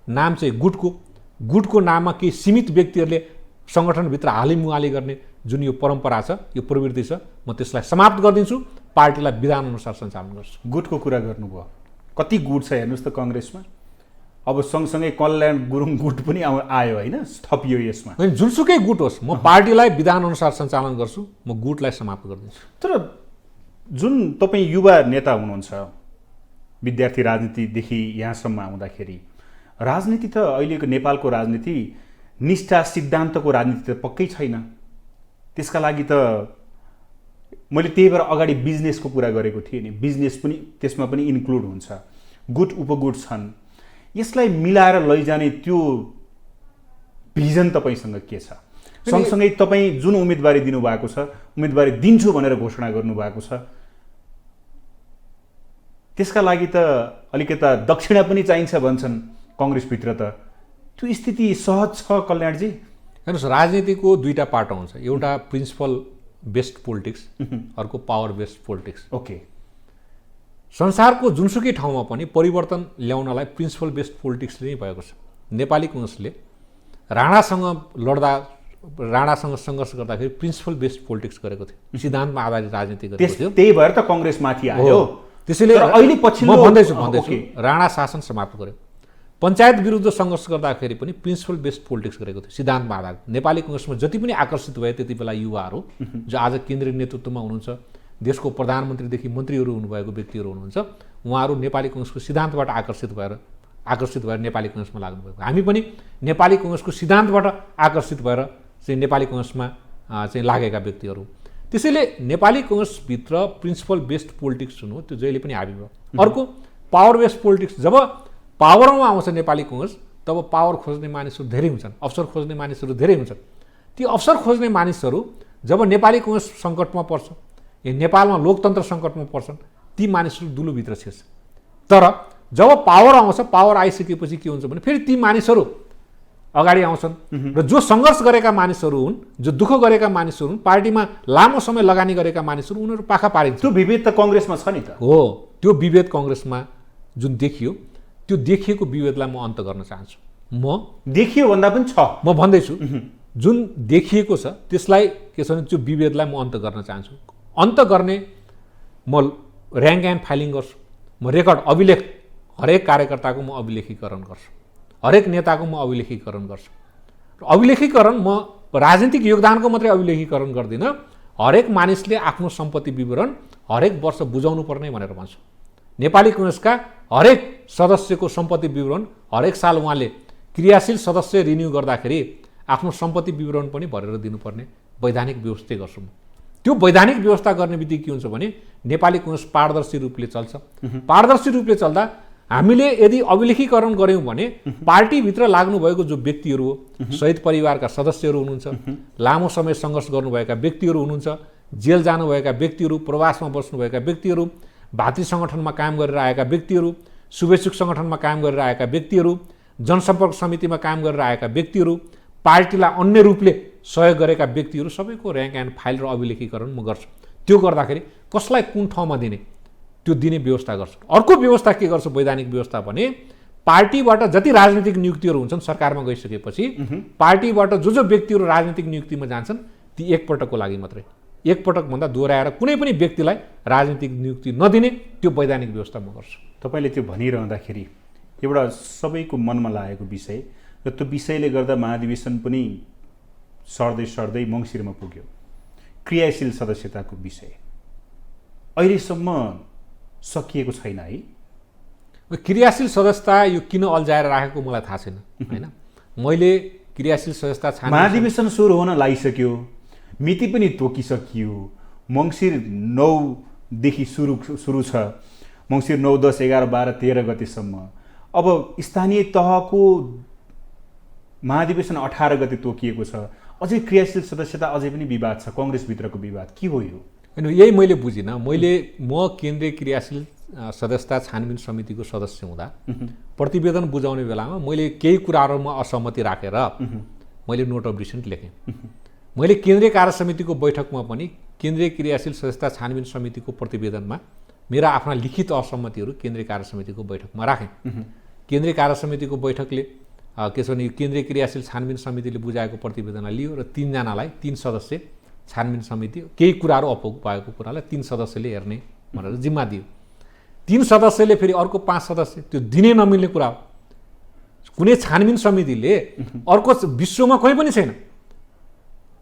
नाम चाहिँ गुटको नाममा केही सीमित व्यक्तिहरूले सङ्गठनभित्र हालिमुहाली गर्ने जुन यो परम्परा छ, यो प्रवृत्ति छ, म त्यसलाई समाप्त गरिदिन्छु। पार्टीलाई विधान अनुसार सञ्चालन गर्छु। गुटको कुरा गर्नुभयो, कति गुट छ हेर्नुहोस् त काङ्ग्रेसमा। अब सँगसँगै कल्याण गुरुङ गुट पनि आयो होइन, थपियो यसमा। होइन, जुनसुकै गुट होस् म पार्टीलाई विधान अनुसार सञ्चालन गर्छु, म गुटलाई समाप्त गरिदिन्छु। तर जुन तपाईँ युवा नेता हुनुहुन्छ, विद्यार्थी राजनीतिदेखि यहाँसम्म आउँदाखेरि, राजनीति त अहिलेको नेपालको राजनीति निष्ठा सिद्धान्तको राजनीति त पक्कै छैन। त्यसका लागि त मैले त्यही भएर अगाडि बिजनेसको कुरा गरेको थिएँ नि, बिजनेस पनि त्यसमा पनि इन्क्लुड हुन्छ, गुट उपगुट छन्। यसलाई मिलाएर लैजाने त्यो भिजन तपाईँसँग के छ? सँगसँगै तपाईँ जुन उम्मेदवारी दिनुभएको छ, उम्मेदवारी दिन्छु भनेर घोषणा गर्नुभएको छ, त्यसका लागि त अलिकता दक्षिणा पनि चाहिन्छ भन्छन् कङ्ग्रेसभित्र। त त्यो स्थिति सहज छ कल्याणजी? हेर्नुहोस्, राजनीतिको दुईवटा पाटो हुन्छ, एउटा प्रिन्सिपल बेस्ड पोलिटिक्स, अर्को पावर बेस्ड पोलिटिक्स। ओके, संसारको जुनसुकै ठाउँमा पनि परिवर्तन ल्याउनलाई प्रिन्सिपल बेस्ड पोलिटिक्सले नै भएको छ। नेपाली काङ्ग्रेसले राणासँग लड्दा, राणासँग सङ्घर्ष गर्दाखेरि प्रिन्सिपल बेस्ड पोलिटिक्स गरेको थियो, सिद्धान्तमा आधारित राजनीति गरेको थियो। त्यही भएर त काङ्ग्रेस माथि आयो। त्यसैले अहिले पछिल्लो म भन्दैछु राणा शासन समाप्त गर्यो। पञ्चायत विरुद्ध सङ्घर्ष गर्दाखेरि पनि प्रिन्सिपल बेस्ड पोलिटिक्स गरेको थियो, सिद्धान्तमा आधारित। नेपाली काङ्ग्रेसमा जति पनि आकर्षित भए त्यति बेला युवाहरू जो आज केन्द्रीय नेतृत्वमा हुनुहुन्छ, देशको प्रधानमन्त्रीदेखि मन्त्रीहरू हुनुभएको व्यक्तिहरू हुनुहुन्छ, उहाँहरू नेपाली काङ्ग्रेसको सिद्धान्तबाट आकर्षित भएर नेपाली काङ्ग्रेसमा लाग्नुभएको। हामी पनि नेपाली काङ्ग्रेसको सिद्धान्तबाट आकर्षित भएर चाहिँ नेपाली काङ्ग्रेसमा चाहिँ लागेका व्यक्तिहरू। त्यसैले नेपाली काङ्ग्रेसभित्र प्रिन्सिपल बेस्ड पोलिटिक्स जुन हो त्यो जहिले पनि हाबी भयो। अर्को पावर बेस्ड पोलिटिक्स, जब पावरमा आउँछ नेपाली काङ्ग्रेस तब पावर खोज्ने मानिसहरू धेरै हुन्छन्, अवसर खोज्ने मानिसहरू धेरै हुन्छन्। ती अवसर खोज्ने मानिसहरू जब नेपाली काङ्ग्रेस सङ्कटमा पर्छ, नेपालमा लोकतन्त्र सङ्कटमा पर्छन्, ती मानिसहरू दुलोभित्र छिर्छ। तर जब पावर आउँछ, पावर आइसकेपछि के हुन्छ भने फेरि ती मानिसहरू अगाडि आउँछन् र जो सङ्घर्ष गरेका मानिसहरू हुन्, जो दुःख गरेका मानिसहरू हुन्, पार्टीमा लामो समय लगानी गरेका मानिसहरू, उनीहरू पाखा पारिन्छ। त्यो विभेद त कङ्ग्रेसमा छ नि त। हो, त्यो विभेद कङ्ग्रेसमा जुन देखियो, त्यो देखिएको विभेदलाई म अन्त गर्न चाहन्छु। म देखियो भन्दा पनि छ, म भन्दैछु जुन देखिएको छ त्यसलाई के छ भने त्यो विभेदलाई म अन्त गर्न चाहन्छु। अन्त गर्ने म ऱ्याङ्क एन्ड फाइलिङ गर्छु, म रेकर्ड अभिलेख, हरेक कार्यकर्ताको म अभिलेखीकरण गर्छु, हरेक नेताको म अभिलेखीकरण गर्छु। अभिलेखीकरण म राजनीतिक योगदानको मात्रै अभिलेखीकरण गर्दिनँ, हरेक मानिसले आफ्नो सम्पत्ति विवरण हरेक वर्ष बुझाउनु पर्ने भनेर भन्छु। नेपाली कङ्ग्रेसका हरेक सदस्यको सम्पत्ति विवरण हरेक साल उहाँले क्रियाशील सदस्य रिन्यू गर्दाखेरि आफ्नो सम्पत्ति विवरण पनि भरेर दिनुपर्ने वैधानिक व्यवस्था गर्छु म। त्यो वैधानिक व्यवस्था गर्ने बित्तिकै के हुन्छ भने नेपाली कङ्ग्रेस पारदर्शी रूपले चल्छ। पारदर्शी रूपले चल्दा हामीले यदि अभिलेखीकरण गऱ्यौँ भने पार्टीभित्र लाग्नुभएको जो व्यक्तिहरू हो, शहीद परिवारका सदस्यहरू हुनुहुन्छ, लामो समय सङ्घर्ष गर्नुभएका व्यक्तिहरू हुनुहुन्छ, जेल जानुभएका व्यक्तिहरू, प्रवासमा बस्नुभएका व्यक्तिहरू, भातृ सङ्गठनमा काम गरेर आएका व्यक्तिहरू, शुभेच्छुक सङ्गठनमा काम गरेर आएका व्यक्तिहरू, जनसम्पर्क समितिमा काम गरेर आएका व्यक्तिहरू, पार्टीलाई अन्य रूपले सहयोग गरेका व्यक्तिहरू सबैको र्याङ्क एन्ड फाइल र अभिलेखीकरण म गर्छु। त्यो गर्दाखेरि कसलाई कुन ठाउँमा दिने त्यो दिने व्यवस्था गर्छु। अर्को व्यवस्था के गर्छु वैधानिक व्यवस्था भने पार्टीबाट जति राजनीतिक नियुक्तिहरू हुन्छन् सरकारमा गइसकेपछि पार्टीबाट जो व्यक्तिहरू राजनीतिक नियुक्तिमा जान्छन् ती एकपटकको लागि मात्रै, एकपटकभन्दा दोहोऱ्याएर कुनै पनि व्यक्तिलाई राजनीतिक नियुक्ति नदिने त्यो वैधानिक व्यवस्था म गर्छु। तपाईँले त्यो भनिरहँदाखेरि एउटा सबैको मनमा लागेको विषय र त्यो विषयले गर्दा महाधिवेशन पनि सर्दै सर्दै मङ्सिरमा पुग्यो, क्रियाशील सदस्यताको विषय अहिलेसम्म सकिएको छैन है। क्रियाशील सदस्यता यो किन अल्झाएर राखेको मलाई थाहा छैन होइन। मैले क्रियाशील सदस्यता छाने महाधिवेशन सुरु हुन लागिसक्यो, मिति पनि तोकिसकियो, मङ्सिर 9देखि सुरु छ, मङ्सिर 9, 10, 11, 12, 13 गतेसम्म। अब स्थानीय तहको महाधिवेशन 18 गते तोकिएको छ, अझै क्रियाशील सदस्यता अझै पनि विवाद छ, कङ्ग्रेसभित्रको विवाद के हो यो? होइन, यही मैले बुझिनँ। म केन्द्रीय क्रियाशील सदस्यता छानबिन समितिको सदस्य हुँदा प्रतिवेदन बुझाउने बेलामा मैले केही कुराहरूमा असहमति राखेर मैले नोट अफ डिसेन्ट लेखेँ। मैले केन्द्रीय कार्य समितिको बैठकमा पनि केन्द्रीय क्रियाशील सदस्यता छानबिन समितिको प्रतिवेदनमा मेरा आफ्ना लिखित असहमतिहरू केन्द्रीय कार्य समितिको बैठकमा राखेँ। केन्द्रीय कार्य समितिको बैठकले के छ भने केन्द्रीय क्रियाशील छानबिन समितिले बुझाएको प्रतिवेदनलाई लियो र 3 जनालाई 3 सदस्य छानबिन समिति केही कुराहरू अपुग भएको कुरालाई 3 सदस्यले हेर्ने भनेर जिम्मा दियो। 3 सदस्यले फेरि अर्को 5 सदस्य, त्यो दिनै नमिल्ने कुरा हो। कुनै छानबिन समितिले अर्को विश्वमा कहीँ पनि छैन,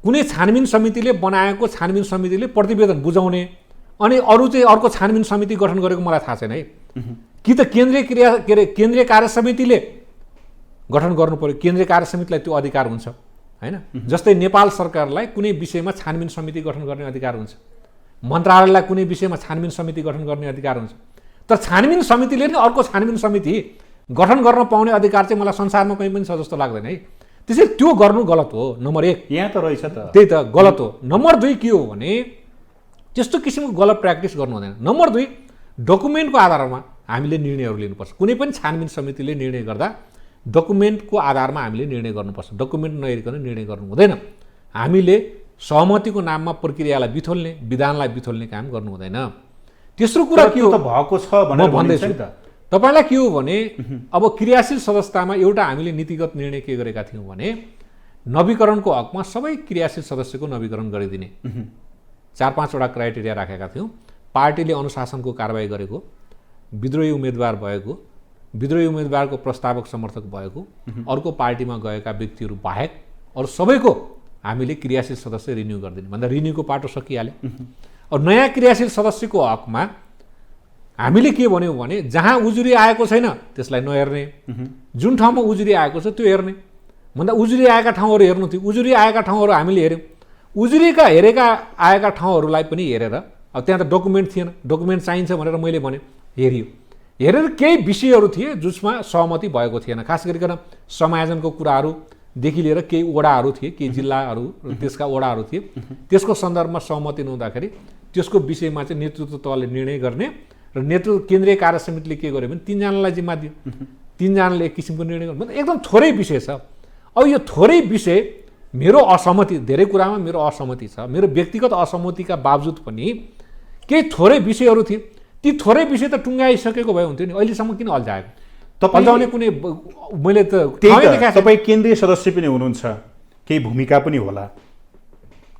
कुनै छानबिन समितिले बनाएको छानबिन समितिले प्रतिवेदन बुझाउने अनि अरू चाहिँ अर्को छानबिन समिति गठन गरेको मलाई थाहा छैन है। कि त केन्द्रीय कार्य समितिले गठन गर्नु पर्यो, केन्द्रीय कार्य समितिलाई त्यो अधिकार हुन्छ हैन। जस्तै नेपाल सरकारलाई कुनै विषयमा छानबिन समिति गठन गर्ने अधिकार हुन्छ, मन्त्रालयलाई कुनै विषयमा छानबिन समिति गठन गर्ने अधिकार हुन्छ। तर छानबिन समितिले नै अर्को छानबिन समिति गठन गर्न पाउने अधिकार चाहिँ मलाई संसारमा कहीँ पनि छ जस्तो लाग्दैन है। त्यसैले त्यो गर्नु गलत हो, नम्बर 1। यहाँ त रहेछ त, त्यही त गलत हो। नम्बर 2 के हो भने त्यस्तो किसिमको गलत प्र्याक्टिस गर्नु हुँदैन। नम्बर 2, डकुमेन्टको आधारमा हामीले निर्णयहरू लिनुपर्छ। कुनै पनि छानबिन समितिले निर्णय गर्दा डकुमेन्टको आधारमा हामीले निर्णय गर्नुपर्छ, डकुमेन्ट नहेरिकन निर्णय गर्नु हुँदैन। हामीले सहमतिको नाममा प्रक्रियालाई बिथोल्ने, विधानलाई बिथोल्ने काम गर्नु हुँदैन। तेस्रो कुरा के हो त भएको छ भनेर भन्दैछु त तपाईलाई के हो भने अब क्रियाशील सदस्यतामा एउटा हामीले नीतिगत निर्णय के गरेका थियौँ भने नवीकरणको हकमा सबै क्रियाशील सदस्यको नवीकरण गरिदिने 4-5 वटा क्राइटेरिया राखेका थियौँ। पार्टीले अनुशासनको कारबाही गरेको, विद्रोही उम्मेदवार भएको, विद्रोही उम्मेदवारको प्रस्तावक समर्थक भएको, अर्को पार्टीमा गएका व्यक्तिहरू बाहेक अरू सबैको हामीले क्रियाशील सदस्य रिन्यू गरिदिने भन्दा रिन्यूको पाटो सकिहाल्यो। और नयाँ क्रियाशील सदस्यको हकमा हामीले के भन्यौँ भने जहाँ उजुरी आएको छैन त्यसलाई नहेर्ने, जुन ठाउँमा उजुरी आएको छ त्यो हेर्ने भन्दा उजुरी आएका ठाउँहरू हेर्नु थियो। उजुरी आएका ठाउँहरू हामीले हेऱ्यौँ, उजुरीका आएका ठाउँहरूलाई पनि हेरेर, अब त्यहाँ त डकुमेन्ट थिएन, डकुमेन्ट चाहिन्छ भनेर मैले भने हेरियो, हेरेर केही विषयहरू थिए जसमा सहमति भएको थिएन। खास गरिकन समायोजनको कुराहरूदेखि लिएर केही वडाहरू थिए, केही जिल्लाहरू त्यसका वडाहरू थिए, त्यसको सन्दर्भमा सहमति नहुँदाखेरि त्यसको विषयमा चाहिँ नेतृत्व तहले निर्णय गर्ने र नेतृत्व केन्द्रीय कार्य समितिले के गर्यो भने 3 जनालाई जिम्मा दियो। 3 जनाले एक किसिमको निर्णय गर्नु, मतलब एकदम थोरै विषय छ। अब यो थोरै विषय मेरो असहमति, धेरै कुरामा मेरो असहमति छ, मेरो व्यक्तिगत असहमतिका बावजुद पनि केही थोरै विषयहरू थिए। ती थोरै विषय त टुङ्गाइसकेको भए हुन्थ्यो नि, अहिलेसम्म किन अल्झाएको? अल्झाउने कुनै मैले त तपाईँ केन्द्रीय सदस्य पनि हुनुहुन्छ, केही भूमिका पनि होला।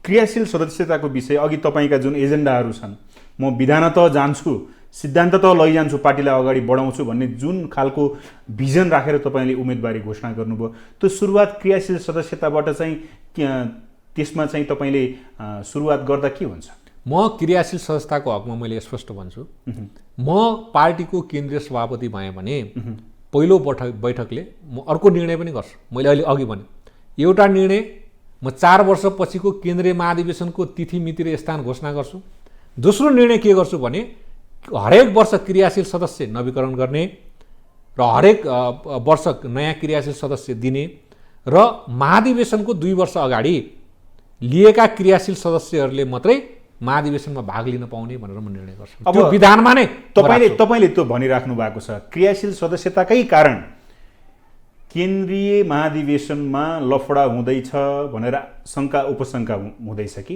क्रियाशील सदस्यताको विषय अघि तपाईँका जुन एजेन्डाहरू छन् म विधानत जान्छु, सिद्धान्त त लैजान्छु, पार्टीलाई अगाडि बढाउँछु भन्ने जुन खालको भिजन राखेर तपाईँले उम्मेदवारी घोषणा गर्नुभयो, त्यो सुरुवात क्रियाशील सदस्यताबाट चाहिँ त्यसमा चाहिँ तपाईँले सुरुवात गर्दा के हुन्छ? म क्रियाशील सदस्यताको हकमा मैले स्पष्ट भन्छु, म पार्टीको केन्द्रीय सभापति भएँ भने पहिलो बैठकले म अर्को निर्णय पनि गर्छु। मैले अहिले अघि भने एउटा निर्णय म 4 वर्षपछिको केन्द्रीय महाधिवेशनको तिथि मिति र स्थान घोषणा गर्छु। दोस्रो निर्णय के गर्छु भने हरेक वर्ष क्रियाशील सदस्य नवीकरण गर्ने र हरेक वर्ष नयाँ क्रियाशील सदस्य दिने र महाधिवेशनको 2 वर्ष अगाडि लिएका क्रियाशील सदस्यहरूले मात्रै महाधिवेशनमा भाग लिन पाउने भनेर म निर्णय गर्छु। त्यो विधानमा नै तपाईँले त्यो भनिराख्नु भएको छ, क्रियाशील सदस्यताकै कारण केन्द्रीय महाधिवेशनमा लफडा हुँदैछ भनेर शङ्का उपशङ्का हुँदैछ कि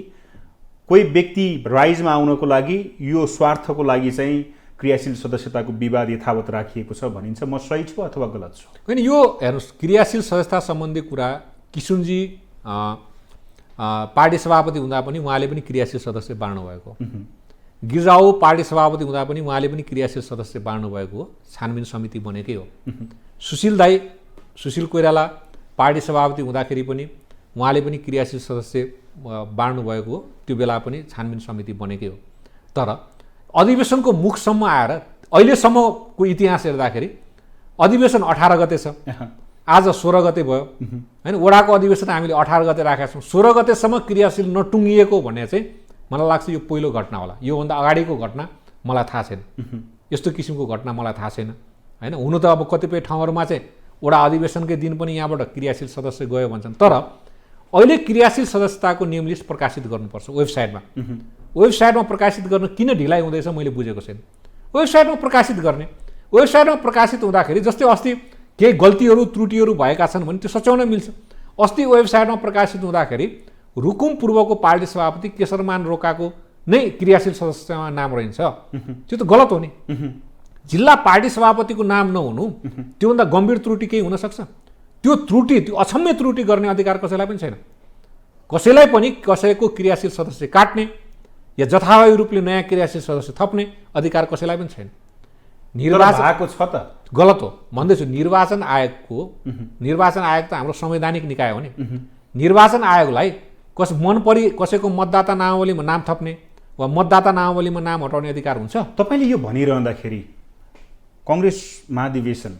कोही व्यक्ति राइजमा आउनको लागि यो स्वार्थको लागि चाहिँ क्रियाशील सदस्यताको विवाद यथावत राखिएको छ भनिन्छ। म सही छु अथवा गलत छु? होइन, यो हेर्नुहोस्, क्रियाशील सदस्यता सम्बन्धी कुरा किशुनजी पार्टी सभापति हुँदा पनि उहाँले पनि क्रियाशील सदस्य बाँड्नु भएको, गिरिजाऊ पार्टी सभापति हुँदा पनि उहाँले पनि क्रियाशील सदस्य बाँड्नु भएको हो, छानबिन समिति बनेकै हो। सुशील कोइराला पार्टी सभापति हुँदाखेरि पनि उहाँले पनि क्रियाशील सदस्य बाँड्नु भएको हो, त्यो बेला पनि छानबिन समिति बनेकै हो। तर अधिवेशनको मुखसम्म आएर अहिलेसम्मको इतिहास हेर्दाखेरि अधिवेशन 18 गते छ, आज 16 गते भयो होइन। वडाको अधिवेशन हामीले 18 गते राखेका छौँ, 16 गतेसम्म क्रियाशील नटुङ्गिएको भन्ने चाहिँ मलाई लाग्छ यो पहिलो घटना होला। योभन्दा अगाडिको घटना मलाई थाहा छैन, यस्तो किसिमको घटना मलाई थाहा छैन होइन। हुनु त अब कतिपय ठाउँहरूमा चाहिँ वडा अधिवेशनकै दिन पनि यहाँबाट क्रियाशील सदस्य गयो भन्छन्, तर अहिले क्रियाशील सदस्यताको नियम लिस्ट प्रकाशित गर्नुपर्छ वेबसाइटमा। वेबसाइटमा प्रकाशित गर्न किन ढिलाइ हुँदैछ मैले बुझेको छैन। वेबसाइटमा प्रकाशित गर्ने, वेबसाइटमा प्रकाशित हुँदाखेरि जस्तै अस्ति केही गल्तीहरू त्रुटिहरू भएका छन् भने त्यो सच्याउन मिल्छ। अस्ति वेबसाइटमा प्रकाशित हुँदाखेरि रुकुम पूर्वको पार्टी सभापति केशरमान रोकाको नै क्रियाशील सदस्यमा नाम रहन्छ, त्यो त गलत हो नि। जिल्ला पार्टी सभापतिको नाम नहुनु त्योभन्दा गम्भीर त्रुटि केही हुनसक्छ? त्यो त्रुटि, त्यो अक्षम्य त्रुटि गर्ने अधिकार कसैलाई पनि छैन। कसैलाई पनि कसैको क्रियाशील सदस्य काट्ने या जथाभावी रूपले नयाँ क्रियाशील सदस्य थप्ने अधिकार कसैलाई पनि छैन। निर्वाचन भएको छ त गलत हो भन्दैछु। निर्वाचन आयोग त हाम्रो संवैधानिक निकाय हो नि। निर्वाचन आयोगलाई मन परी कसैको मतदाता नामावलीमा नाम थप्ने वा मतदाता नामावलीमा नाम हटाउने अधिकार हुन्छ? तपाईँले यो भनिरहँदाखेरि कङ्ग्रेस महाधिवेशन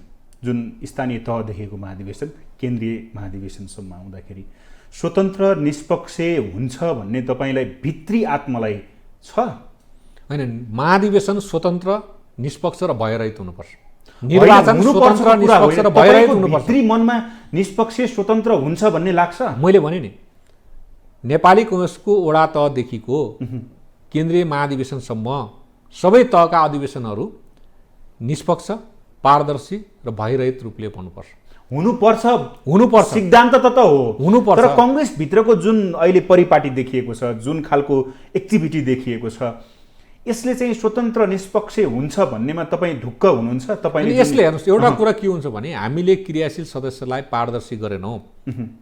जुन स्थानीय तहदेखिको महाधिवेशन केन्द्रीय महाधिवेशनसम्म आउँदाखेरि स्वतन्त्र निष्पक्ष हुन्छ भन्ने तपाईँलाई भित्री आत्मलाई छ? होइन, महाधिवेशन स्वतन्त्र निष्पक्ष र भयरहित हुनुपर्छ। निर्वाचन स्वतन्त्र निष्पक्ष र भयरहित हुनुपर्छ। भित्री मनमा निष्पक्ष स्वतन्त्र हुन्छ भन्ने लाग्छ? मैले भने नि, नेपाली कांग्रेसको वडा तहदेखिको केन्द्रीय महाधिवेशनसम्म सबै तहका अधिवेशनहरू निष्पक्ष, पारदर्शी र भयरहित रूपले हुनुपर्छ। सिद्धान्त त हो हुनुपर्छ। तर कङ्ग्रेसभित्रको जुन अहिले परिपाटी देखिएको छ, जुन खालको एक्टिभिटी देखिएको छ, यसले चाहिँ स्वतन्त्र निष्पक्ष हुन्छ भन्नेमा तपाईँ ढुक्क हुनुहुन्छ? तपाईँले यसले हेर्नुहोस्, एउटा कुरा के हुन्छ भने हामीले क्रियाशील सदस्यलाई पारदर्शी गरेनौँ,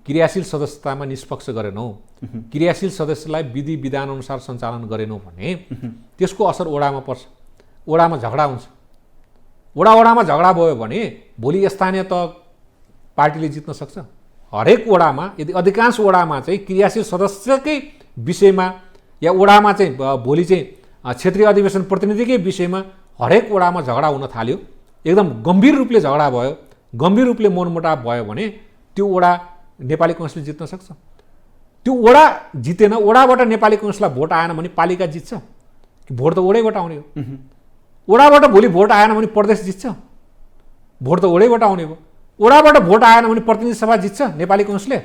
क्रियाशील सदस्यतामा निष्पक्ष गरेनौँ, क्रियाशील सदस्यलाई विधि विधान अनुसार सञ्चालन गरेनौँ भने त्यसको असर वडामा पर्छ। वडामा झगडा हुन्छ। वडामा झगडा भयो भने भोलि स्थानीय तह पार्टीले जित्न सक्छ। हरेक वडामा, यदि अधिकांश वडामा चाहिँ क्रियाशील सदस्यकै विषयमा या वडामा चाहिँ भोलि चाहिँ क्षेत्रीय अधिवेशन प्रतिनिधिकै विषयमा हरेक वडामा झगडा हुन थाल्यो, एकदम गम्भीर रूपले झगडा भयो, गम्भीर रूपले मनमुटाव भयो भने त्यो वडा नेपाली कांग्रेसले जित्न सक्छ। त्यो वडा जितेन, वडाबाट नेपाली कांग्रेसलाई भोट आएन भने पालिका जित्छ? भोट त वडैबाट आउने हो। वडाबाट भोलि भोट आएन भने प्रदेश जित्छ? भोट त वडैबाट आउने हो। वडाबाट भोट आएन भने प्रतिनिधि सभा जित्छ नेपाली कांग्रेसले?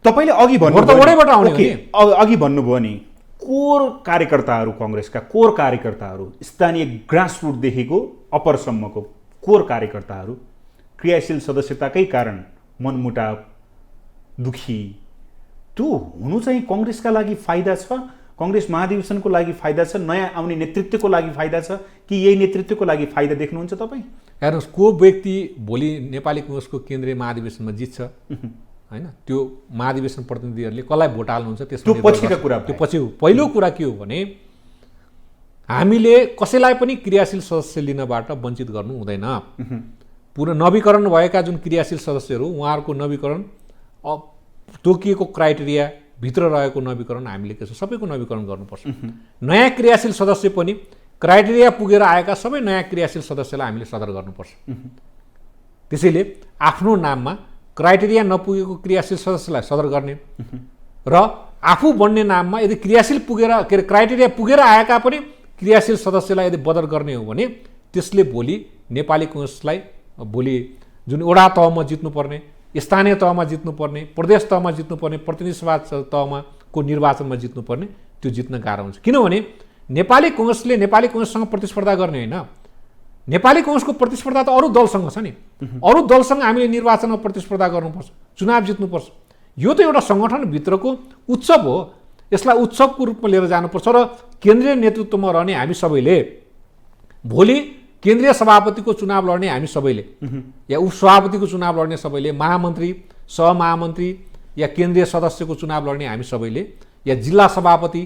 तपाईँले अघि भन्नुभयो, भोट त वडैबाट आउने हो नि। अघि भन्नुभयो नि, कोर कार्यकर्ताहरू, कङ्ग्रेसका कोर कार्यकर्ताहरू, स्थानीय ग्रासरुटदेखिको अप्परसम्मको कोर कार्यकर्ताहरू क्रियाशील सदस्यताकै कारण मनमुटाव, दुखी, त्यो हुनु चाहिँ कङ्ग्रेसका लागि फाइदा छ? कङ्ग्रेस महाधिवेशनको लागि फाइदा छ? नयाँ आउने नेतृत्वको लागि फाइदा छ कि यही नेतृत्वको लागि फाइदा देख्नुहुन्छ तपाईँ? हेर्नुहोस्, को व्यक्ति भोलि नेपाली कांग्रेसको केन्द्रीय महाधिवेशनमा जित्छ होइन, त्यो महाधिवेशन प्रतिनिधिहरूले कसलाई भोट हाल्नुहुन्छ त्यसको पछिका कुरा। त्यो पछि हो। पहिलो कुरा के हो भने हामीले कसैलाई पनि क्रियाशील सदस्य लिनबाट वञ्चित गर्नु हुँदैन। पुनः नवीकरण भएका जुन क्रियाशील सदस्यहरू उहाँहरूको नवीकरण तोकिएको क्राइटेरिया भित्र रहेको नवीकरण हामीले के छ सबैको नवीकरण गर्नुपर्छ। नयाँ क्रियाशील सदस्य पनि क्राइटेरिया पुगेर आएका सबै नयाँ क्रियाशील सदस्यलाई हामीले सदर गर्नुपर्छ। त्यसैले आफ्नो नाममा क्राइटेरिया नपुगेको क्रियाशील सदस्यलाई सदर गर्ने र आफू बन्ने नाममा यदि क्रियाशील पुगेर के अरे क्राइटेरिया पुगेर आएका पनि क्रियाशील सदस्यलाई यदि बदर गर्ने हो भने त्यसले भोलि नेपाली कङ्ग्रेसलाई भोलि जुन वडा तहमा जित्नुपर्ने, स्थानीय तहमा जित्नुपर्ने, प्रदेश तहमा जित्नुपर्ने, प्रतिनिधि सभा तहमा को निर्वाचनमा जित्नुपर्ने त्यो जित्न गाह्रो हुन्छ। किनभने नेपाली कङ्ग्रेसले नेपाली कङ्ग्रेससँग प्रतिस्पर्धा गर्ने होइन, नेपाली कङ्ग्रेसको प्रतिस्पर्धा त अरू दलसँग छ नि। अरू दलसँग हामीले निर्वाचनमा प्रतिस्पर्धा गर्नुपर्छ, चुनाव जित्नुपर्छ। यो त एउटा सङ्गठनभित्रको उत्सव हो, यसलाई उत्सवको रूपमा लिएर जानुपर्छ र केन्द्रीय नेतृत्वमा रहने हामी सबैले भोलि केन्द्रीय सभापतिको चुनाव लड्ने हामी सबैले या उपसभापतिको चुनाव लड्ने सबैले, महामन्त्री, सहमहामन्त्री या केन्द्रीय सदस्यको चुनाव लड्ने हामी सबैले, या जिल्ला सभापति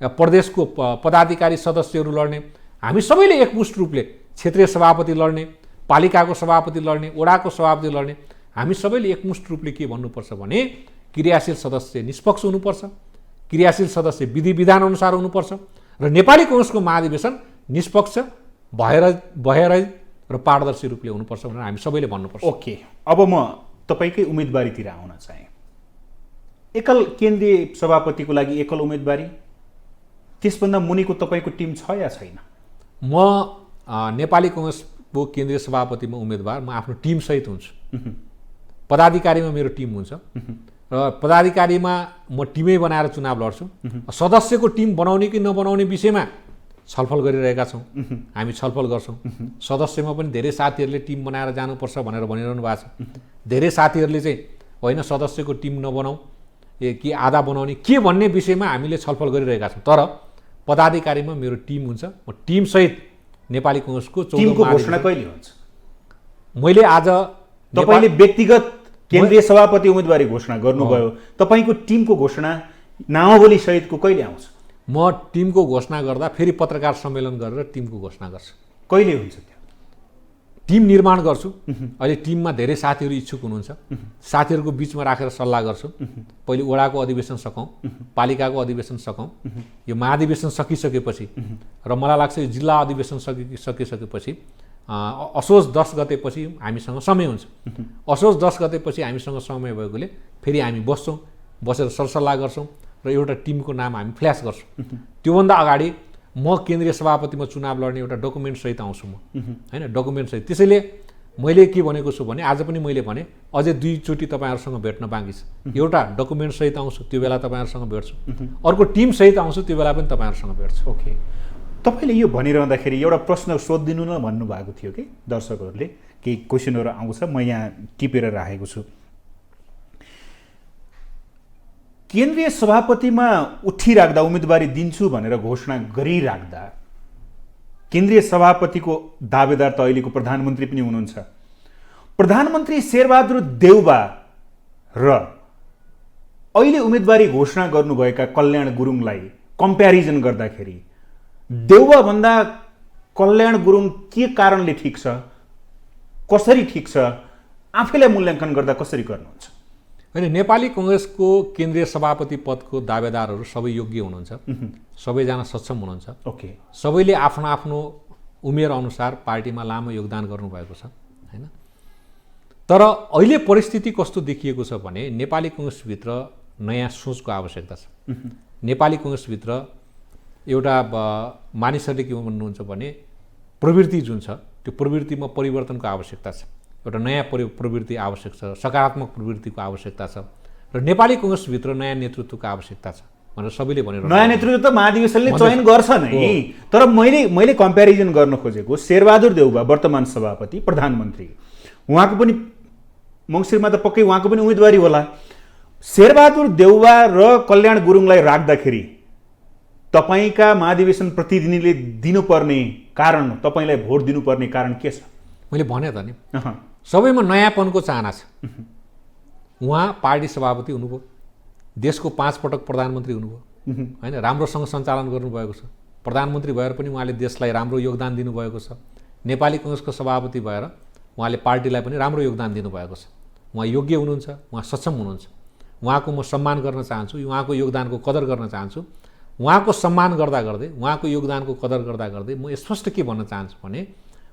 या प्रदेशको पदाधिकारी सदस्यहरू लड्ने हामी सबैले एकमुष्ट रूपले, क्षेत्रीय सभापति लड्ने, पालिकाको सभापति लड्ने, वडाको सभापति लड्ने हामी सबैले एकमुष्ट रूपले के भन्नुपर्छ भने क्रियाशील सदस्य निष्पक्ष हुनुपर्छ, क्रियाशील सदस्य विधि विधान अनुसार हुनुपर्छ र नेपाली कङ्ग्रेसको महाधिवेशन निष्पक्ष भएर र पारदर्शी रूपले हुनुपर्छ भनेर हामी सबैले भन्नुपर्छ। ओके, अब म तपाईँकै उम्मेदवारीतिर आउन चाहेँ। एकल केन्द्रीय सभापतिको लागि एकल उम्मेदवारी, त्यसभन्दा मुनिको तपाईँको टिम छ या छैन? म नेपाली कङ्ग्रेसको केन्द्रीय सभापतिमा उम्मेदवार म आफ्नो टिमसहित हुन्छु। पदाधिकारीमा मेरो टिम हुन्छ र पदाधिकारीमा म टिमै बनाएर चुनाव लड्छु। सदस्यको टिम बनाउने कि नबनाउने विषयमा छलफल गरिरहेका छौँ, हामी छलफल गर्छौँ। सदस्यमा पनि धेरै साथीहरूले टिम बनाएर जानुपर्छ भनेर भनिरहनु भएको छ। धेरै साथीहरूले चाहिँ होइन सदस्यको टिम नबनाऊ कि आधा बनाउने के भन्ने विषयमा हामीले छलफल गरिरहेका छौँ। तर पदाधिकारीमा मेरो टिम हुन्छ, म टिमसहित नेपाली कङ्ग्रेसको टिमको घोषणा कहिले हुन्छ? मैले आज तपाईँले व्यक्तिगत केन्द्रीय सभापति उम्मेदवारी घोषणा गर्नुभयो, तपाईँको टिमको घोषणा नामावली सहितको कहिले आउँछ? म टिमको घोषणा गर्दा फेरि पत्रकार सम्मेलन गरेर टिमको घोषणा गर्छु। कहिले हुन्छ त्यो? टिम निर्माण गर्छु। अहिले टिममा धेरै साथीहरू इच्छुक हुनुहुन्छ, साथीहरूको बिचमा राखेर सल्लाह गर्छु। पहिले वडाको अधिवेशन सकौँ, पालिकाको अधिवेशन सकौँ, यो महाधिवेशन सकिसकेपछि र मलाई लाग्छ यो जिल्ला अधिवेशन सकिसकेपछि असोज 10 गतेपछि हामीसँग समय हुन्छ। असोज 10 गतेपछि हामीसँग समय भएकोले फेरि हामी बस्छौँ, बसेर सरसल्लाह गर्छौँ र एउटा टिमको नाम हामी फ्ल्यास गर्छौँ। त्योभन्दा अगाडि म केन्द्रीय सभापतिमा चुनाव लड्ने एउटा डकुमेन्टसहित आउँछु म, होइन, डकुमेन्टसहित। त्यसैले मैले के भनेको छु भने आज पनि मैले भने अझै 2 चोटि तपाईँहरूसँग भेट्न बाँकी छ। एउटा डकुमेन्टसहित आउँछु, त्यो बेला तपाईँहरूसँग भेट्छु। अर्को टिमसहित आउँछु, त्यो बेला पनि तपाईँहरूसँग भेट्छु। ओके, तपाईँले यो भनिरहँदाखेरि एउटा प्रश्न सोधिदिनु न भन्नुभएको थियो कि दर्शकहरूले, केही क्वेसनहरू आउँछ, म यहाँ टिपेर राखेको छु। केन्द्रीय सभापतिमा उठिराख्दा उम्मेदवारी दिन्छु भनेर घोषणा गरिराख्दा केन्द्रीय सभापतिको दावेदार त अहिलेको प्रधानमन्त्री पनि हुनुहुन्छ। प्रधानमन्त्री शेरबहादुर देउबा र अहिले उम्मेदवारी घोषणा गर्नुभएका कल्याण गुरुङलाई कम्प्यारिजन गर्दाखेरि देउबाभन्दा कल्याण गुरुङ के कारणले ठिक छ, कसरी ठिक छ, आफैलाई मूल्याङ्कन गर्दा कसरी गर्नुहुन्छ? होइन, नेपाली कङ्ग्रेसको केन्द्रीय सभापति पदको दावेदारहरू सबै योग्य हुनुहुन्छ, सबैजना सक्षम हुनुहुन्छ। ओके, सबैले आफ्नो आफ्नो उमेर अनुसार पार्टीमा लामो योगदान गर्नुभएको छ, होइन। तर अहिले परिस्थिति कस्तो देखिएको छ भने नेपाली कङ्ग्रेसभित्र नयाँ सोचको आवश्यकता छ। नेपाली कङ्ग्रेसभित्र एउटा मानिसहरूले के भन्नुहुन्छ भने प्रवृत्ति जुन छ त्यो प्रवृत्तिमा परिवर्तनको आवश्यकता छ, एउटा नयाँ प्रवृत्ति आवश्यक छ, सकारात्मक प्रवृत्तिको आवश्यकता छ र नेपाली कङ्ग्रेसभित्र नयाँ नेतृत्वको आवश्यकता छ भनेर सबैले भनेर। नयाँ नेतृत्व त महाधिवेशनले चयन गर्छ नै, तर मैले कम्प्यारिजन गर्न खोजेको शेरबहादुर देउबा वर्तमान सभापति प्रधानमन्त्री, उहाँको पनि मङ्सिरमा त पक्कै उहाँको पनि उम्मेदवारी होला। शेरबहादुर देउबा र कल्याण गुरुङलाई राख्दाखेरि तपाईँका महाधिवेशन प्रतिनिधिले दिनुपर्ने कारण, तपाईँलाई भोट दिनुपर्ने कारण के छ? मैले भने त नि, सबैमा नयाँपनको चाहना छ। उहाँ पार्टी सभापति हुनुभयो, देशको 5 पटक प्रधानमन्त्री हुनुभयो, होइन, राम्रोसँग सञ्चालन गर्नुभएको छ, प्रधानमन्त्री भएर पनि उहाँले देशलाई राम्रो योगदान दिनुभएको छ। नेपाली काङ्ग्रेसको सभापति भएर उहाँले पार्टीलाई पनि राम्रो योगदान दिनुभएको छ। उहाँ योग्य हुनुहुन्छ, उहाँ सक्षम हुनुहुन्छ। उहाँको म सम्मान गर्न चाहन्छु, उहाँको योगदानको कदर गर्न चाहन्छु। उहाँको सम्मान गर्दा गर्दै, उहाँको योगदानको कदर गर्दा गर्दै म स्पष्ट के भन्न चाहन्छु भने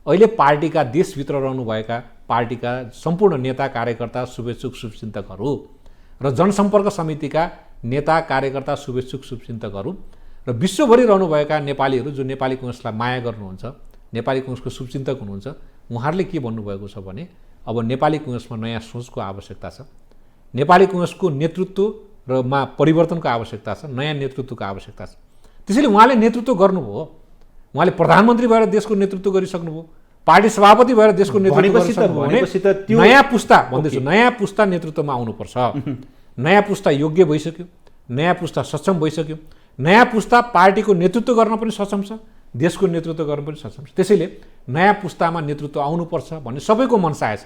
अहिले पार्टीका देशभित्र रहनुभएका पार्टीका सम्पूर्ण नेता कार्यकर्ता शुभेच्छुक शुभचिन्तकहरू र जनसम्पर्क समितिका नेता कार्यकर्ता शुभेच्छुक शुभचिन्तकहरू र विश्वभरि रहनुभएका नेपालीहरू जो नेपाली काङ्ग्रेसलाई माया गर्नुहुन्छ, नेपाली काङ्ग्रेसको शुभचिन्तक हुनुहुन्छ, उहाँहरूले के भन्नुभएको छ भने अब नेपाली काङ्ग्रेसमा नयाँ सोचको आवश्यकता छ, नेपाली काङ्ग्रेसको नेतृत्व र परिवर्तनको आवश्यकता छ, नयाँ नेतृत्वको आवश्यकता छ। त्यसैले उहाँले नेतृत्व गर्नुभयो, उहाँले प्रधानमन्त्री भएर देशको नेतृत्व गरिसक्नुभयो, पार्टी सभापति भएर देशको नेतृत्व गरिसक्नुभयो भने नयाँ पुस्ता भन्दैछु, नयाँ पुस्ता नेतृत्वमा आउनुपर्छ। नयाँ पुस्ता योग्य भइसक्यो, नयाँ पुस्ता सक्षम भइसक्यो, नयाँ पुस्ता पार्टीको नेतृत्व गर्न पनि सक्षम छ, देशको नेतृत्व गर्न पनि सक्षम छ। त्यसैले नयाँ पुस्तामा नेतृत्व आउनुपर्छ भन्ने सबैको मनसाय छ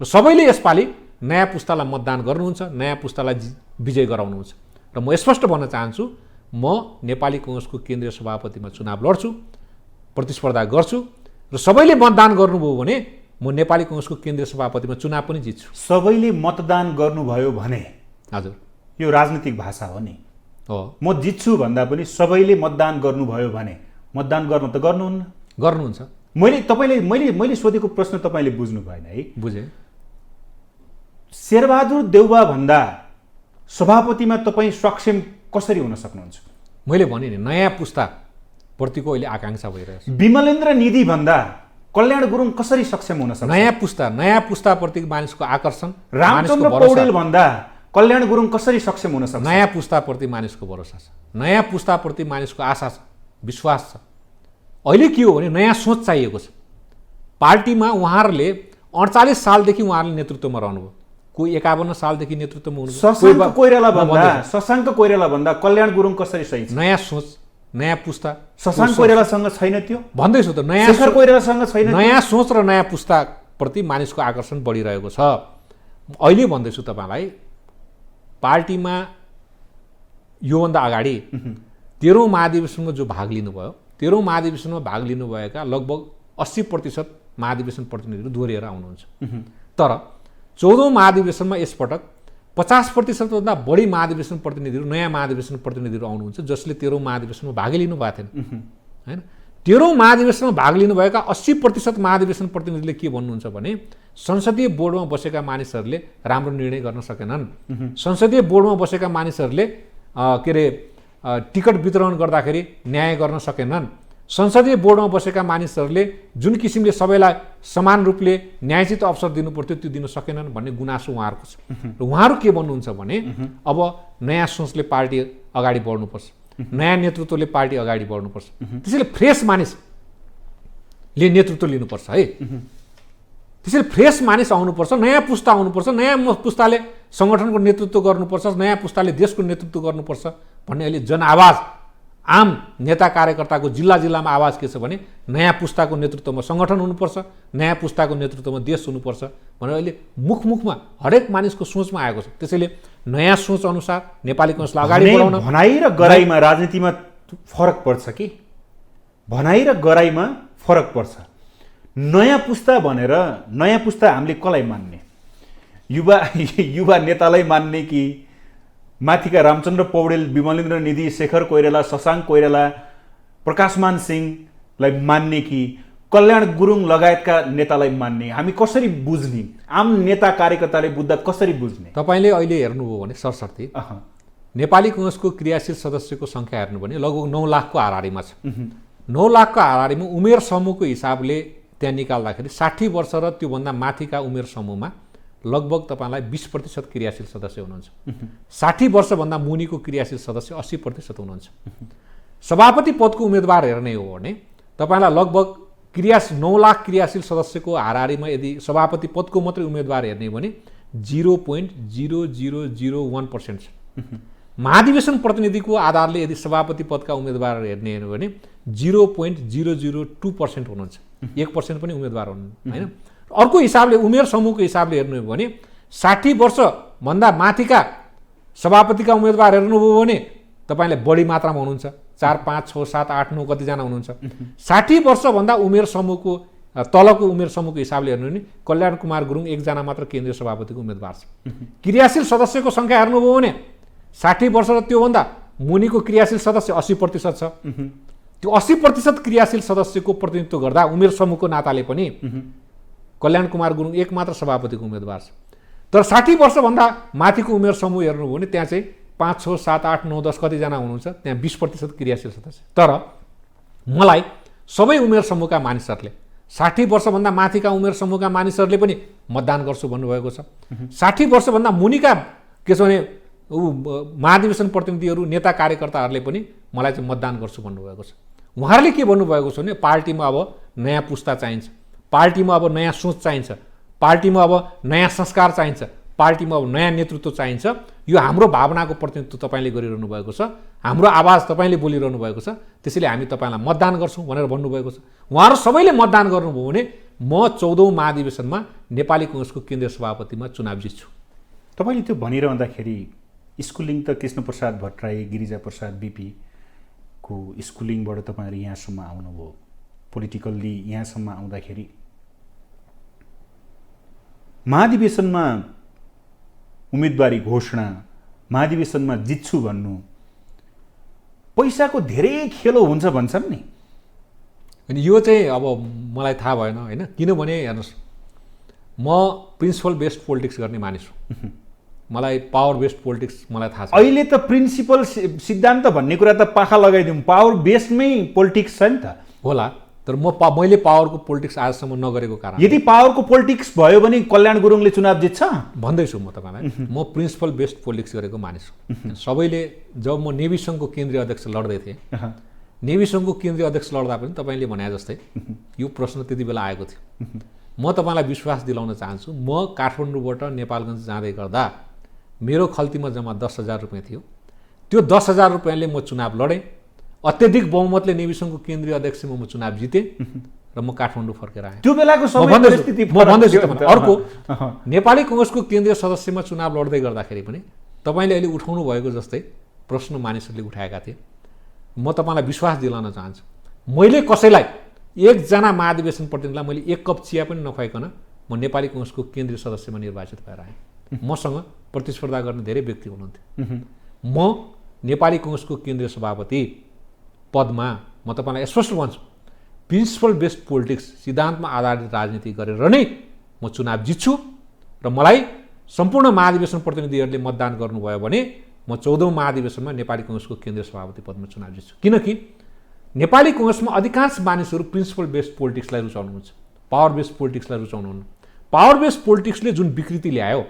र सबैले यसपालि नयाँ पुस्तालाई मतदान गर्नुहुन्छ, नयाँ पुस्तालाई विजय गराउनुहुन्छ। र म स्पष्ट भन्न चाहन्छु, म नेपाली काङ्ग्रेसको केन्द्रीय सभापतिमा चुनाव लड्छु, प्रतिस्पर्धा गर्छु र सबैले मतदान गर्नुभयो भने म नेपाली काङ्ग्रेसको केन्द्रीय सभापतिमा चुनाव पनि जित्छु। सबैले मतदान गर्नुभयो भने हजुर यो राजनीतिक भाषा हो नि। हो, म जित्छु भन्दा पनि सबैले मतदान गर्नुभयो भने मतदान गर्न त गर्नुहुन्छ। मैले सोधेको प्रश्न तपाईँले बुझ्नु भएन है। बुझेँ। शेरबहादुर देउबा भन्दा सभापतिमा तपाईँ सक्षम कसरी हुन सक्नुहुन्छ? मैले भने नि नयाँ पुस्ताप्रतिको अहिले आकाङ्क्षा भइरहेछ। विमलेन्द्र निधि भन्दा कल्याण गुरुङ कसरी सक्षम हुन सक्छ? नयाँ पुस्ताप्रति मानिसको आकर्षण, रामचन्द्र पौडेल भन्दा कल्याण गुरुङ कसरी सक्षम हुन सक्छ? नयाँ पुस्ताप्रति मानिसको भरोसा छ, नयाँ पुस्ताप्रति मानिसको आशा छ, विश्वास छ। अहिले के हो भने नयाँ सोच चाहिएको छ। पार्टीमा उहाँहरूले 48 सालदेखि उहाँहरूले नेतृत्वमा रहनुभयो, कोही 51 सालदेखि नेतृत्वमा हुनुभयो। शशाङ्क कोइराला भन्दा कल्याण गुरुङ कसरी सही छ? नयाँ सोच, नयाँ पुस्ता। शशाङ्क कोइरालासँग छैन त्यो भन्दैछु त, शेखर कोइरालासँग छैन। नयाँ सोच र नयाँ पुस्ताप्रति मानिसको आकर्षण बढिरहेको छ। अहिले भन्दैछु तपाईँलाई, पार्टीमा योभन्दा अगाडि 13औं महाधिवेशनमा जो भाग लिनुभयो, 13औं महाधिवेशनमा भाग लिनुभएका लगभग 80% महाधिवेशन प्रतिनिधिहरू दोहोरिएर आउनुहुन्छ। तर 14औं महाधिवेशनमा यसपटक 50% भन्दा बढी महाधिवेशन प्रतिनिधिहरू, नयाँ महाधिवेशन प्रतिनिधिहरू आउनुहुन्छ जसले 13औं महाधिवेशनमा भागै लिनु भएको थिएन हैन। 13औं महाधिवेशनमा भाग लिनुभएका 80% महाधिवेशन प्रतिनिधिले के भन्नुहुन्छ भने संसदीय बोर्डमा बसेका मानिसहरूले राम्रो निर्णय गर्न सकेनन्, संसदीय बोर्डमा बसेका मानिसहरूले टिकट वितरण गर्दाखेरि न्याय गर्न सकेनन्, संसदीय बोर्डमा बसेका मानिसहरूले जुन किसिमले सबैलाई समान रूपले न्यायोचित अवसर दिनुपर्थ्यो त्यो दिन सकेनन् भन्ने गुनासो उहाँहरूको छ। र उहाँहरू के भन्नुहुन्छ भने अब नयाँ सोचले पार्टी अगाडि बढ्नुपर्छ, नयाँ नेतृत्वले पार्टी अगाडि बढ्नुपर्छ। त्यसैले फ्रेस मानिसले नेतृत्व लिनुपर्छ है। त्यसैले फ्रेस मानिस आउनुपर्छ, नयाँ पुस्ता आउनुपर्छ, नयाँ पुस्ताले सङ्गठनको नेतृत्व गर्नुपर्छ, नयाँ पुस्ताले देशको नेतृत्व गर्नुपर्छ भन्ने अहिले जनआवाज, आम नेता कार्यकर्ताको जिल्ला जिल्लामा आवाज के छ भने नयाँ पुस्ताको नेतृत्वमा सङ्गठन हुनुपर्छ, नयाँ पुस्ताको नेतृत्वमा देश हुनुपर्छ भनेर अहिले मुखमा हरेक मानिसको सोचमा आएको छ। त्यसैले नयाँ सोच अनुसार नेपाली काङ्ग्रेसलाई अगाडि बढाउन भनाइ र गराइमा राजनीतिमा फरक पर्छ कि? भनाइ र गराइमा फरक पर्छ। नयाँ पुस्ता भनेर नयाँ पुस्ता हामीले कसलाई मान्ने? युवा नेतालाई मान्ने कि माथिका रामचन्द्र पौडेल, विमलेन्द्र निधि, शेखर कोइराला, शशाङ्क कोइराला, प्रकाशमान सिंहलाई मान्ने कि कल्याण गुरुङ लगायतका नेतालाई मान्ने? हामी कसरी बुझ्ने? आम नेता कार्यकर्ताले बुझ्दा कसरी बुझ्ने? तपाईँले अहिले हेर्नुभयो भने सरसर्ती नेपाली काङ्ग्रेसको क्रियाशील सदस्यको सङ्ख्या हेर्नु भने लगभग 9 लाखको हाराहारीमा छ। 9 लाखको हाराहारीमा उमेर समूहको हिसाबले त्यहाँ निकाल्दाखेरि 60 वर्ष र त्योभन्दा माथिका उमेर समूहमा लगभग तपाईँलाई 20% क्रियाशील सदस्य हुनुहुन्छ। 60 वर्षभन्दा मुनिको क्रियाशील सदस्य 80% हुनुहुन्छ। सभापति पदको उम्मेदवार हेर्ने हो भने तपाईँलाई लगभग 9 लाख क्रियाशील सदस्यको हाराहारीमा यदि सभापति पदको मात्रै उम्मेदवार हेर्ने हो भने 0.0001% छ। महाधिवेशन प्रतिनिधिको आधारले यदि सभापति पदका उम्मेदवार हेर्ने हो भने 0.002% हुनुहुन्छ। 1% पनि उम्मेदवार हुनु हैन। अर्को हिसाबले उमेर समूहको हिसाबले हेर्नु हो भने 60 वर्षभन्दा माथिका सभापतिका उम्मेदवार हेर्नुभयो भने तपाईँले बढी मात्रामा हुनुहुन्छ, 4, 5, 6, 7, 8, 9 कतिजना हुनुहुन्छ? 60 वर्षभन्दा उमेर समूहको तलको उमेर समूहको हिसाबले हेर्नु भने कल्याण कुमार गुरुङ एकजना मात्र केन्द्रीय सभापतिको उम्मेदवार छ। क्रियाशील सदस्यको सङ्ख्या हेर्नुभयो भने 60 वर्ष र त्योभन्दा मुनिको क्रियाशील सदस्य 80% छ। त्यो 80% क्रियाशील सदस्यको प्रतिनिधित्व गर्दा उमेर समूहको नाताले पनि कल्याण कुमार गुरुङ एक मात्र सभापतिको उम्मेदवार छ। तर 60 वर्षभन्दा माथिको उमेर समूह हेर्नुभयो भने त्यहाँ चाहिँ 5, 6, 7, 8, 9, 10 कतिजना हुनुहुन्छ? त्यहाँ 20% क्रियाशील सदस्य। तर मलाई सबै उमेर समूहका मानिसहरूले 60 वर्षभन्दा माथिका उमेर समूहका मानिसहरूले पनि मतदान गर्छु भन्नुभएको छ। 60 वर्षभन्दा मुनिका के छ भने महाधिवेशन प्रतिनिधिहरू नेता कार्यकर्ताहरूले पनि मलाई चाहिँ मतदान गर्छु भन्नुभएको छ। उहाँहरूले के भन्नुभएको छ भने पार्टीमा अब नयाँ पुस्ता चाहिन्छ, पार्टीमा अब नयाँ सोच चाहिन्छ, पार्टीमा अब नयाँ संस्कार चाहिन्छ, पार्टीमा अब नयाँ नेतृत्व चाहिन्छ। यो हाम्रो भावनाको प्रतिनिधित्व तपाईँले गरिरहनु भएको छ, हाम्रो आवाज तपाईँले बोलिरहनु भएको छ, त्यसैले हामी तपाईँलाई मतदान गर्छौँ भनेर भन्नुभएको छ। उहाँहरू सबैले मतदान गर्नुभयो भने म 14औं महाधिवेशनमा नेपाली कङ्ग्रेसको केन्द्रीय सभापतिमा चुनाव जित्छु। तपाईँले त्यो भनिरहँदाखेरि स्कुलिङ त कृष्णप्रसाद भट्टराई, गिरिजाप्रसाद बीपीको स्कुलिङबाट तपाईँहरू यहाँसम्म आउनुभयो, पोलिटिकल्ली यहाँसम्म आउँदाखेरि महाधिवेशनमा उम्मेदवारी घोषणा, महाधिवेशनमा जित्छु भन्नु पैसाको धेरै खेलो हुन्छ भन्छन् नि। अनि यो चाहिँ अब मलाई थाहा भएन होइन, किनभने हेर्नुहोस् म प्रिन्सिपल बेस्ड पोलिटिक्स गर्ने मानिस हुँ, मलाई पावर बेस्ड पोलिटिक्स मलाई थाहा छ। अहिले त प्रिन्सिपल सिद्धान्त भन्ने कुरा त पाखा लगाइदिउँ, पावर बेस्डमै पोलिटिक्स छ नि त। होला, तर मैले पावरको पोलिटिक्स आजसम्म नगरेको कारण यदि पावरको पोलिटिक्स भयो भने कल्याण गुरुङले चुनाव जित्छ भन्दैछु म तपाईँलाई। म प्रिन्सिपल बेस्ड पोलिटिक्स गरेको मानिस हुँ। सबैले जब म नेभी सङ्घको केन्द्रीय अध्यक्ष लड्दै थिएँ, नेभी सङ्घको केन्द्रीय अध्यक्ष लड्दा पनि तपाईँले भने जस्तै यो प्रश्न त्यति बेला आएको थियो। म तपाईँलाई विश्वास दिलाउन चाहन्छु, म काठमाडौँबाट नेपालगञ्ज जाँदै गर्दा मेरो खल्तीमा जम्मा 10,000 रुपियाँ थियो। त्यो 10,000 रुपियाँले म चुनाव लडेँ, अत्यधिक बहुमतले नेभी सङ्घको केन्द्रीय अध्यक्षमा म चुनाव जितेँ र म काठमाडौँ फर्केर आएँ। त्यो बेलाको परिस्थिति अर्को नेपाली कङ्ग्रेसको केन्द्रीय सदस्यमा चुनाव लड्दै गर्दाखेरि पनि तपाईँले अहिले उठाउनु भएको जस्तै प्रश्न मानिसहरूले उठाएका थिए। म तपाईँलाई विश्वास दिलाउन चाहन्छु, मैले कसैलाई एकजना महाधिवेशन प्रतिनिधिलाई मैले एक कप चिया पनि नखुवाइकन म नेपाली कङ्ग्रेसको केन्द्रीय सदस्यमा निर्वाचित भएर आएँ। मसँग प्रतिस्पर्धा गर्ने धेरै व्यक्ति हुनुहुन्थ्यो। म नेपाली कङ्ग्रेसको केन्द्रीय सभापति पदमा म तपाईँलाई स्पष्ट भन्छु, प्रिन्सिपल बेस्ड पोलिटिक्स सिद्धान्तमा आधारित राजनीति गरेर नै म चुनाव जित्छु र मलाई सम्पूर्ण महाधिवेशन प्रतिनिधिहरूले मतदान गर्नुभयो भने म 14औं महाधिवेशनमा नेपाली कङ्ग्रेसको केन्द्रीय सभापति पदमा चुनाव जित्छु। किनकि नेपाली कङ्ग्रेसमा अधिकांश मानिसहरू प्रिन्सिपल बेस्ड पोलिटिक्सलाई रुचाउनुहुन्छ, पावर बेस्ड पोलिटिक्सलाई रुचाउनुहुन्न। पावर बेस्ड पोलिटिक्सले जुन विकृति ल्यायो,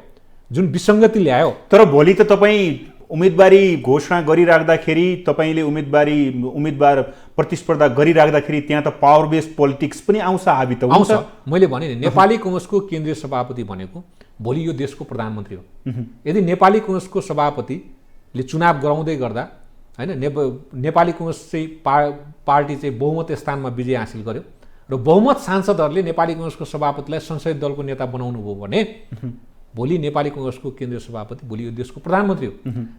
जुन विसङ्गति ल्यायो, तर भोलि त तपाईँ उम्मेदवारी घोषणा गरिराख्दाखेरि, तपाईँले उम्मेदवार प्रतिस्पर्धा गरिराख्दाखेरि त्यहाँ त पावर बेस्ड पोलिटिक्स पनि आउँछ, हाबी त आउँछ। मैले भने नि नेपाली कङ्ग्रेसको केन्द्रीय सभापति भनेको भोलि यो देशको प्रधानमन्त्री हो। यदि नेपाली कङ्ग्रेसको सभापतिले चुनाव गराउँदै गर्दा होइन नेपाली कङ्ग्रेस चाहिँ पार्टी चाहिँ बहुमत स्थानमा विजय हासिल गर्यो र बहुमत सांसदहरूले नेपाली कङ्ग्रेसको सभापतिलाई संसदीय दलको नेता बनाउनु भयो भने भोलि नेपाली कङ्ग्रेसको केन्द्रीय सभापति भोलि यो देशको प्रधानमन्त्री हो।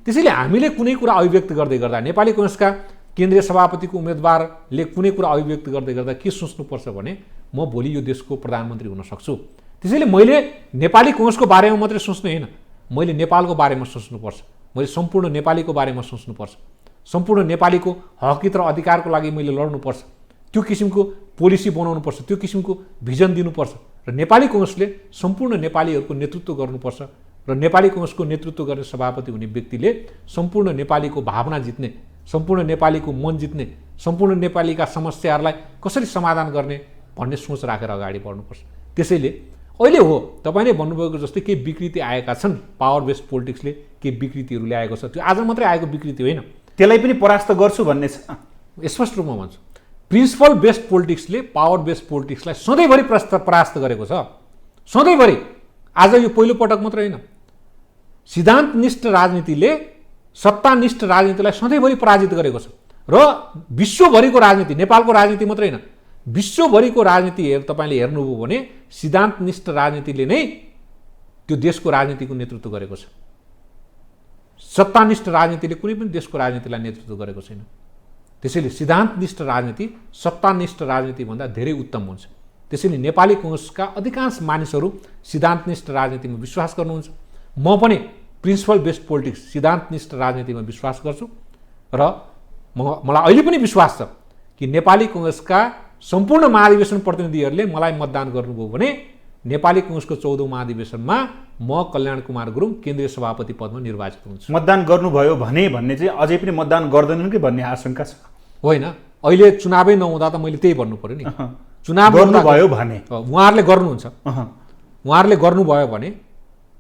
त्यसैले हामीले कुनै कुरा अभिव्यक्त गर्दै गर्दा नेपाली कङ्ग्रेसका केन्द्रीय सभापतिको उम्मेदवारले कुनै कुरा अभिव्यक्त गर्दै गर्दा के सोच्नुपर्छ भने म भोलि यो देशको प्रधानमन्त्री हुन सक्छु। त्यसैले मैले नेपाली कङ्ग्रेसको बारेमा मात्रै सोच्नु होइन, मैले नेपालको बारेमा सोच्नुपर्छ, मैले सम्पूर्ण नेपालीको बारेमा सोच्नुपर्छ, सम्पूर्ण नेपालीको हकहित र अधिकारको लागि मैले लड्नुपर्छ, त्यो किसिमको पोलिसी बनाउनुपर्छ, त्यो किसिमको भिजन दिनुपर्छ र नेपाली कङ्ग्रेसले सम्पूर्ण नेपालीहरूको नेतृत्व गर्नुपर्छ र नेपाली कङ्ग्रेसको नेतृत्व गर्ने सभापति हुने व्यक्तिले सम्पूर्ण नेपालीको भावना जित्ने, सम्पूर्ण नेपालीको मन जित्ने, सम्पूर्ण नेपालीका समस्याहरूलाई कसरी समाधान गर्ने भन्ने सोच राखेर अगाडि बढ्नुपर्छ। त्यसैले अहिले हो तपाईँले भन्नुभएको जस्तै केही विकृति आएका छन्, पावर बेस्ड पोलिटिक्सले केही विकृतिहरू ल्याएको छ, त्यो आज मात्रै आएको विकृति होइन, त्यसलाई पनि परास्त गर्छु भन्ने छ। स्पष्ट रूपमा भन्छु, प्रिन्सिपल बेस्ड पोलिटिक्सले पावर बेस्ड पोलिटिक्सलाई सधैँभरि परास्त गरेको छ, सधैँभरि। आज यो पहिलो पटक मात्र होइन, सिद्धान्तनिष्ठ राजनीतिले सत्तानिष्ठ राजनीतिलाई सधैँभरि पराजित गरेको छ र विश्वभरिको राजनीति, नेपालको राजनीति मात्रै होइन, विश्वभरिको राजनीति तपाईँले हेर्नुभयो भने सिद्धान्तनिष्ठ राजनीतिले नै त्यो देशको राजनीतिको नेतृत्व गरेको छ। सत्तानिष्ठ राजनीतिले कुनै पनि देशको राजनीतिलाई नेतृत्व गरेको छैन। त्यसैले सिद्धान्तनिष्ठ राजनीति सत्तानिष्ठ राजनीतिभन्दा धेरै उत्तम हुन्छ। त्यसैले नेपाली कङ्ग्रेसका अधिकांश मानिसहरू सिद्धान्तनिष्ठ राजनीतिमा विश्वास गर्नुहुन्छ। म पनि प्रिन्सिपल बेस्ड पोलिटिक्स सिद्धान्तनिष्ठ राजनीतिमा विश्वास गर्छु र मलाई अहिले पनि विश्वास छ कि नेपाली कङ्ग्रेसका सम्पूर्ण महाधिवेशन प्रतिनिधिहरूले मलाई मतदान गर्नुभयो भने नेपाली कङ्ग्रेसको 14औं महाधिवेशनमा म कल्याण कुमार गुरुङ केन्द्रीय सभापति पदमा निर्वाचित हुन्छु। मतदान गर्नुभयो भने भन्ने चाहिँ अझै पनि मतदान गर्दैनन् कि भन्ने आशंका छ? होइन, अहिले चुनावै नहुँदा त मैले त्यही भन्नु पर्यो नि। चुनाव गर्नुभयो भने उहाँहरूले गर्नुहुन्छ, उहाँहरूले गर्नुभयो भने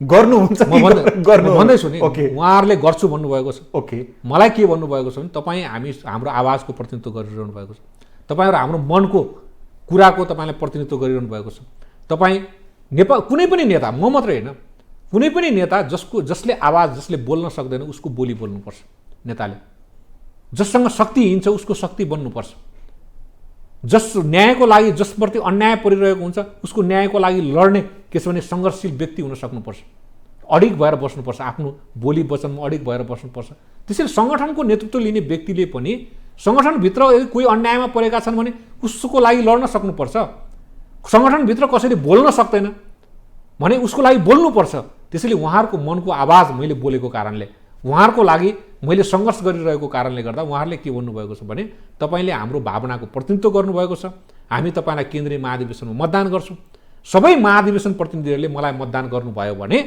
गर्नुहुन्छ भन्दैछु नि। उहाँहरूले गर्छु भन्नुभएको छ। ओके, मलाई के भन्नुभएको छ भने तपाईँ हाम्रो आवाजको प्रतिनिधित्व गरिरहनु भएको छ, तपाईँहरू हाम्रो मनको कुराको तपाईँले प्रतिनिधित्व गरिरहनु भएको छ। तपाईँ नेपाल कुनै पनि नेता, म मात्रै होइन, कुनै पनि नेता जसले आवाज जसले बोल्न सक्दैन उसको बोली बोल्नुपर्छ। नेताले जससँग शक्ति हिँड्छ उसको शक्ति बन्नुपर्छ। जस न्यायको लागि जसप्रति अन्याय परिरहेको हुन्छ उसको न्यायको लागि लड्ने के छ भने सङ्घर्षशील व्यक्ति हुन सक्नुपर्छ। अडिग भएर बस्नुपर्छ, आफ्नो बोली वचनमा अडिग भएर बस्नुपर्छ। त्यसैले सङ्गठनको नेतृत्व लिने व्यक्तिले पनि सङ्गठनभित्र यदि कोही अन्यायमा परेका छन् भने उसको लागि लड्न सक्नुपर्छ। सङ्गठनभित्र कसैले बोल्न सक्दैन भने उसको लागि बोल्नुपर्छ। त्यसैले उहाँहरूको मनको आवाज मैले बोलेको कारणले, उहाँहरूको लागि मैले सङ्घर्ष गरिरहेको कारणले गर्दा उहाँहरूले के भन्नुभएको छ भने तपाईँले हाम्रो भावनाको प्रतिनिधित्व गर्नुभएको छ, हामी तपाईँलाई केन्द्रीय महाधिवेशनमा मतदान गर्छौँ। सबै महाधिवेशन प्रतिनिधिहरूले मलाई मतदान गर्नुभयो भने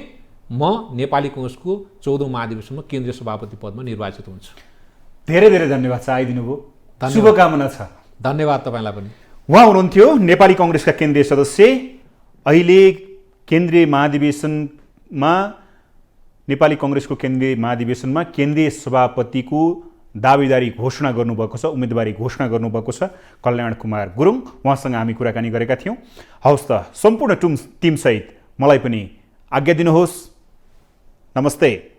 म नेपाली कङ्ग्रेसको 14औं महाधिवेशनमा केन्द्रीय सभापति पदमा निर्वाचित हुन्छु। धेरै धेरै धन्यवाद छ, आइदिनु भयो। शुभकामना छ। धन्यवाद तपाईँलाई पनि। उहाँ हुनुहुन्थ्यो नेपाली कङ्ग्रेसका केन्द्रीय सदस्य, अहिले केन्द्रीय महाधिवेशनमा नेपाली कङ्ग्रेसको केन्द्रीय महाधिवेशनमा केन्द्रीय सभापतिको दावेदारी घोषणा गर्नुभएको छ, उम्मेदवारी घोषणा गर्नुभएको छ कल्याण कुमार गुरुङ। उहाँसँग हामी कुराकानी गरेका थियौँ। हवस् त, सम्पूर्ण टिमसहित मलाई पनि आज्ञा दिनुहोस्। नमस्ते।